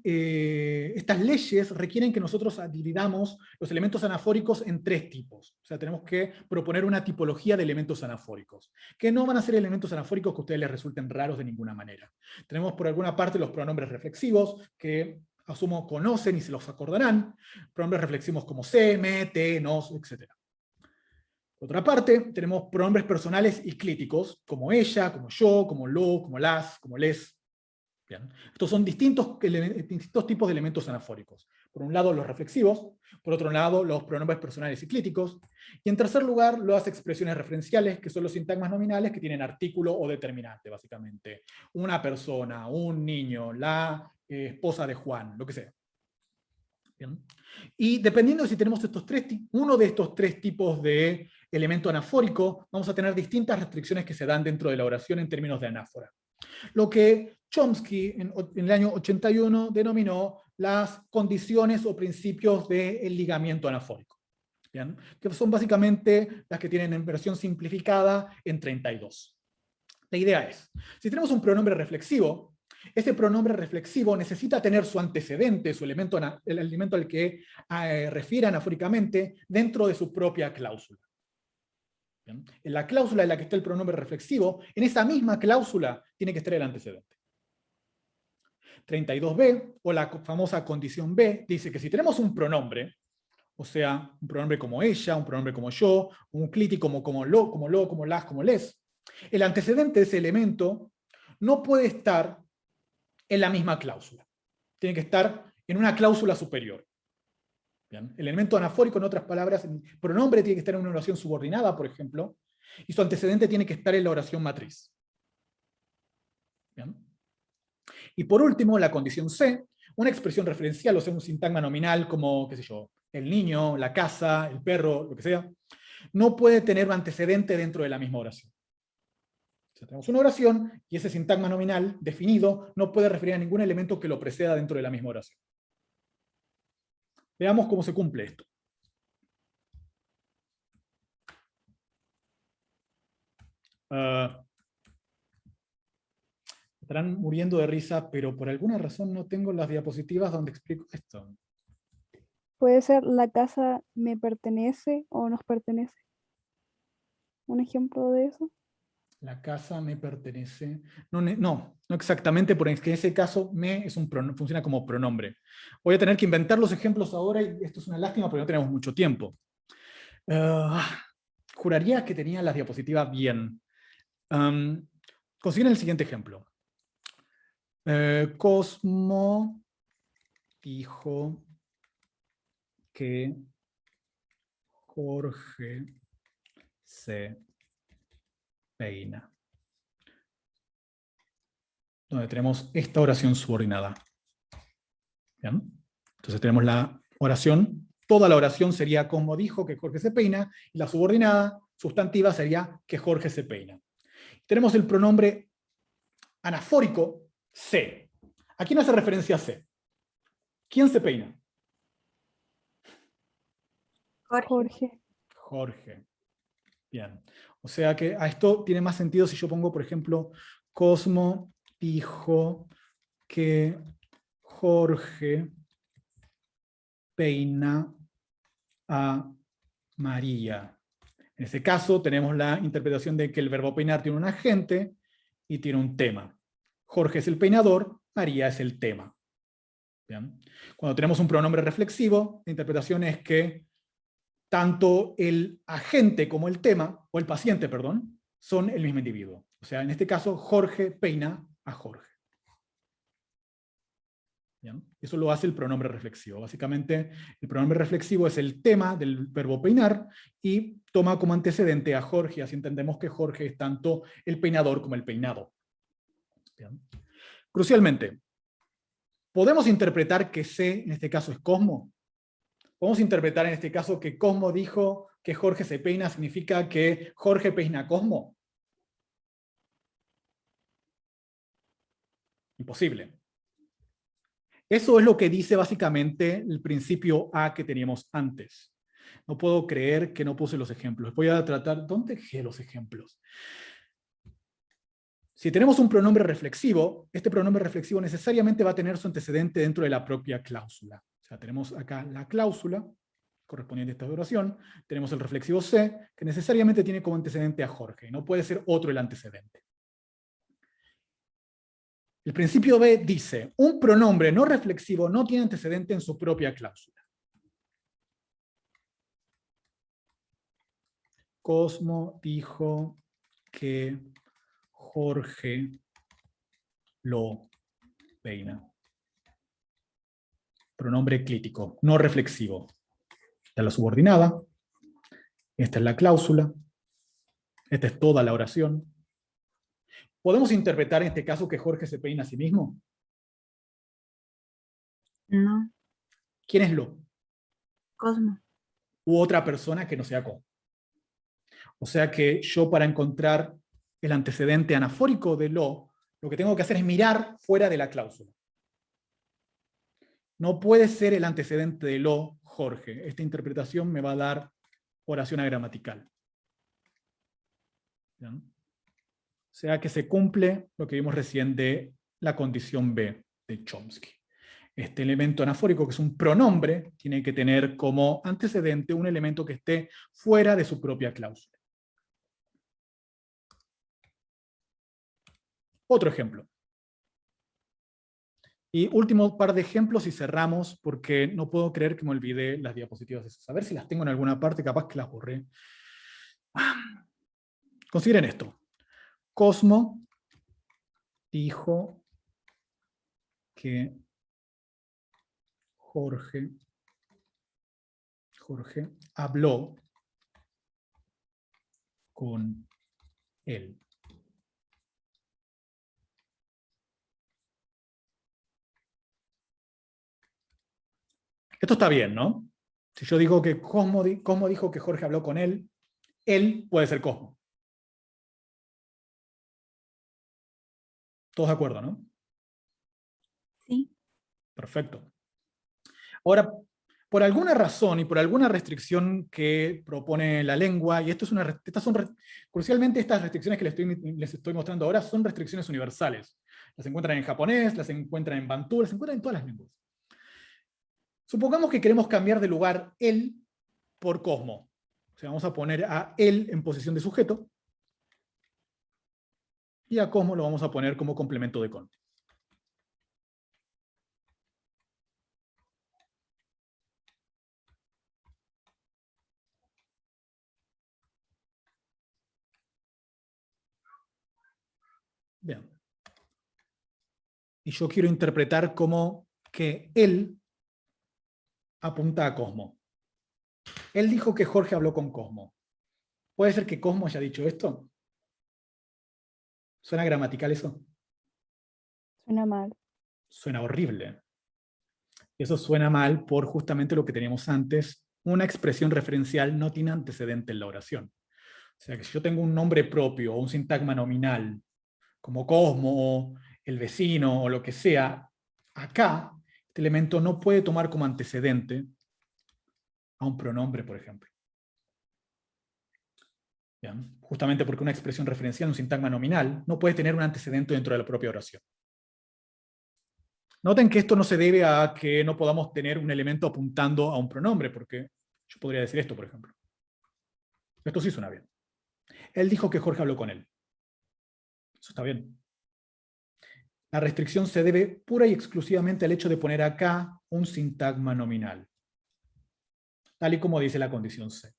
Speaker 1: leyes requieren que nosotros dividamos los elementos anafóricos en tres tipos. O sea, tenemos que proponer una tipología de elementos anafóricos, que no van a ser elementos anafóricos que a ustedes les resulten raros de ninguna manera. Tenemos por alguna parte los pronombres reflexivos, que asumo conocen y se los acordarán. Pronombres reflexivos como se, me, te, nos, etc. Por otra parte, tenemos pronombres personales y clíticos, como ella, como yo, como lo, como las, como les. Bien. Estos son distintos tipos de elementos anafóricos. Por un lado los reflexivos, por otro lado los pronombres personales y clíticos, y en tercer lugar las expresiones referenciales, que son los sintagmas nominales que tienen artículo o determinante, básicamente. Una persona, un niño, la esposa de Juan, lo que sea. Bien. Y dependiendo de si tenemos uno de estos tres tipos de elemento anafórico, vamos a tener distintas restricciones que se dan dentro de la oración en términos de anáfora. Lo que Chomsky en el año 81 denominó las condiciones o principios del ligamiento anafórico. ¿Bien? Que son básicamente las que tienen en versión simplificada en 32. La idea es, si tenemos un pronombre reflexivo, ese pronombre reflexivo necesita tener su antecedente, su elemento, el elemento al que refiere anafóricamente, dentro de su propia cláusula. ¿Bien? En la cláusula en la que está el pronombre reflexivo, en esa misma cláusula tiene que estar el antecedente. 32b, o la famosa condición B, dice que si tenemos un pronombre, o sea, un pronombre como ella, un pronombre como yo, un clítico como lo, como las, como les, el antecedente de ese elemento no puede estar en la misma cláusula. Tiene que estar en una cláusula superior. ¿Bien? El elemento anafórico, en otras palabras, el pronombre tiene que estar en una oración subordinada, por ejemplo, y su antecedente tiene que estar en la oración matriz. ¿Bien? Y por último, la condición C, una expresión referencial, o sea, un sintagma nominal como, qué sé yo, el niño, la casa, el perro, lo que sea, no puede tener un antecedente dentro de la misma oración. O sea, tenemos una oración y ese sintagma nominal definido no puede referir a ningún elemento que lo preceda dentro de la misma oración. Veamos cómo se cumple esto. Estarán muriendo de risa, pero por alguna razón no tengo las diapositivas donde explico esto.
Speaker 3: Puede ser la casa me pertenece o nos pertenece. ¿Un ejemplo de eso?
Speaker 1: La casa me pertenece. No exactamente, porque en ese caso me es funciona como pronombre. Voy a tener que inventar los ejemplos ahora y esto es una lástima porque no tenemos mucho tiempo. Juraría que tenía las diapositivas bien. Consiguen el siguiente ejemplo. Cosmo dijo que Jorge se peina. Donde tenemos esta oración subordinada. ¿Bien? Entonces tenemos la oración, toda la oración sería Cosmo dijo que Jorge se peina, y la subordinada sustantiva sería que Jorge se peina. Tenemos el pronombre anafórico se. ¿A quién hace referencia se? ¿Quién se peina?
Speaker 3: Jorge.
Speaker 1: Jorge. Bien. O sea que a esto tiene más sentido si yo pongo, por ejemplo, Cosmo dijo que Jorge peina a María. En este caso tenemos la interpretación de que el verbo peinar tiene un agente y tiene un tema. Jorge es el peinador, María es el tema. ¿Bien? Cuando tenemos un pronombre reflexivo, la interpretación es que tanto el agente como el tema, o el paciente, perdón, son el mismo individuo. O sea, en este caso, Jorge peina a Jorge. ¿Bien? Eso lo hace el pronombre reflexivo. Básicamente, el pronombre reflexivo es el tema del verbo peinar y toma como antecedente a Jorge, así entendemos que Jorge es tanto el peinador como el peinado. ¿Bien? Crucialmente, ¿podemos interpretar que C, en este caso, es Cosmo? ¿Podemos interpretar en este caso que Cosmo dijo que Jorge se peina significa que Jorge peina a Cosmo? Imposible. Eso es lo que dice básicamente el principio A que teníamos antes. No puedo creer que no puse los ejemplos. Voy a tratar... ¿Dónde dejé los ejemplos? Si tenemos un pronombre reflexivo, este pronombre reflexivo necesariamente va a tener su antecedente dentro de la propia cláusula. O sea, tenemos acá la cláusula correspondiente a esta oración, tenemos el reflexivo C, que necesariamente tiene como antecedente a Jorge, no puede ser otro el antecedente. El principio B dice, un pronombre no reflexivo no tiene antecedente en su propia cláusula. Cosmo dijo que Jorge lo peina. Pronombre clítico, no reflexivo. Esta es la subordinada, esta es la cláusula, esta es toda la oración. ¿Podemos interpretar en este caso que Jorge se peina a sí mismo?
Speaker 4: No,
Speaker 1: ¿Quién es lo?
Speaker 4: Cosmo.
Speaker 1: U otra persona que no sea Cosmo. O sea que yo, para encontrar el antecedente anafórico de lo que tengo que hacer es mirar fuera de la cláusula. No puede ser el antecedente de lo Jorge. Esta interpretación me va a dar oración agramatical. ¿Bien? O sea que se cumple lo que vimos recién de la condición B de Chomsky. Este elemento anafórico, que es un pronombre, tiene que tener como antecedente un elemento que esté fuera de su propia cláusula. Otro ejemplo. Y último par de ejemplos y cerramos, porque no puedo creer que me olvidé las diapositivas de esas. A ver si las tengo en alguna parte, capaz que las borré. Consideren esto. Cosmo dijo que Jorge habló con él. Esto está bien, ¿no? Si yo digo que Cosmo dijo que Jorge habló con él puede ser Cosmo. ¿Todos de acuerdo, no?
Speaker 4: Sí.
Speaker 1: Perfecto. Ahora, por alguna razón y por alguna restricción que propone la lengua, y crucialmente estas restricciones que les estoy mostrando ahora son restricciones universales. Las encuentran en japonés, las encuentran en bantú, las encuentran en todas las lenguas. Supongamos que queremos cambiar de lugar él por Cosmo. O sea, vamos a poner a él en posición de sujeto, y a Cosmo lo vamos a poner como complemento de Conte. Bien. Y yo quiero interpretar como que él apunta a Cosmo. Él dijo que Jorge habló con Cosmo. ¿Puede ser que Cosmo haya dicho esto? ¿Suena gramatical eso?
Speaker 3: Suena mal.
Speaker 1: Suena horrible. Eso suena mal por justamente lo que teníamos antes. Una expresión referencial no tiene antecedente en la oración. O sea que si yo tengo un nombre propio o un sintagma nominal, como Cosmo o el vecino o lo que sea, acá este elemento no puede tomar como antecedente a un pronombre, por ejemplo. ¿Bien? Justamente porque una expresión referencial, un sintagma nominal, no puede tener un antecedente dentro de la propia oración. Noten que esto no se debe a que no podamos tener un elemento apuntando a un pronombre, porque yo podría decir esto, por ejemplo. Esto sí suena bien. Él dijo que Jorge habló con él. Eso está bien. La restricción se debe pura y exclusivamente al hecho de poner acá un sintagma nominal, tal y como dice la condición C.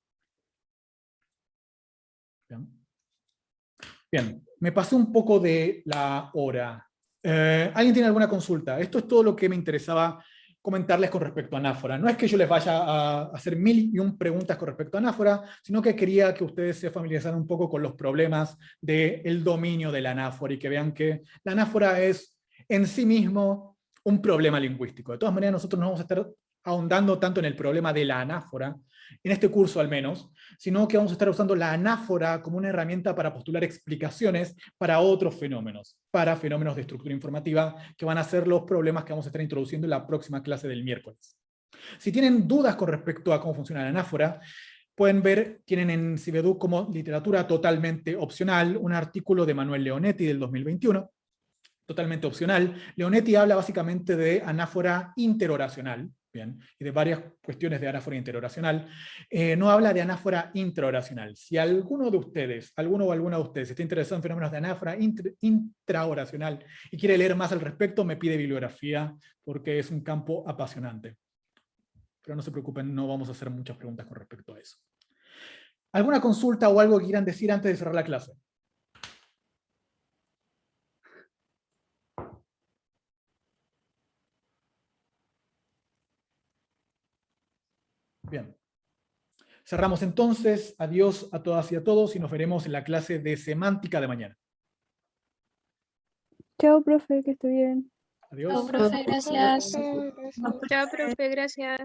Speaker 1: Bien, me pasé un poco de la hora. ¿Alguien tiene alguna consulta? Esto es todo lo que me interesaba comentarles con respecto a anáfora. No es que yo les vaya a hacer 1001 preguntas con respecto a anáfora, sino que quería que ustedes se familiarizaran un poco con los problemas del dominio de la anáfora y que vean que la anáfora es en sí mismo un problema lingüístico. De todas maneras, nosotros nos vamos a estar ahondando tanto en el problema de la anáfora, en este curso al menos, sino que vamos a estar usando la anáfora como una herramienta para postular explicaciones para otros fenómenos, para fenómenos de estructura informativa, que van a ser los problemas que vamos a estar introduciendo en la próxima clase del miércoles. Si tienen dudas con respecto a cómo funciona la anáfora, pueden ver, tienen en Cibeduc como literatura totalmente opcional, un artículo de Manuel Leonetti del 2021, totalmente opcional. Leonetti habla básicamente de anáfora interoracional, bien, y de varias cuestiones de anáfora interoracional. No habla de anáfora intraoracional. Si alguno o alguna de ustedes está interesado en fenómenos de anáfora intraoracional y quiere leer más al respecto, me pide bibliografía, porque es un campo apasionante. Pero no se preocupen, no vamos a hacer muchas preguntas con respecto a eso. ¿Alguna consulta o algo que quieran decir antes de cerrar la clase? Bien. Cerramos entonces. Adiós a todas y a todos y nos veremos en la clase de semántica de mañana.
Speaker 3: Chao, profe, que esté bien.
Speaker 1: Adiós.
Speaker 6: Chao, profe, gracias.
Speaker 2: Gracias.
Speaker 6: Chao, profe, gracias.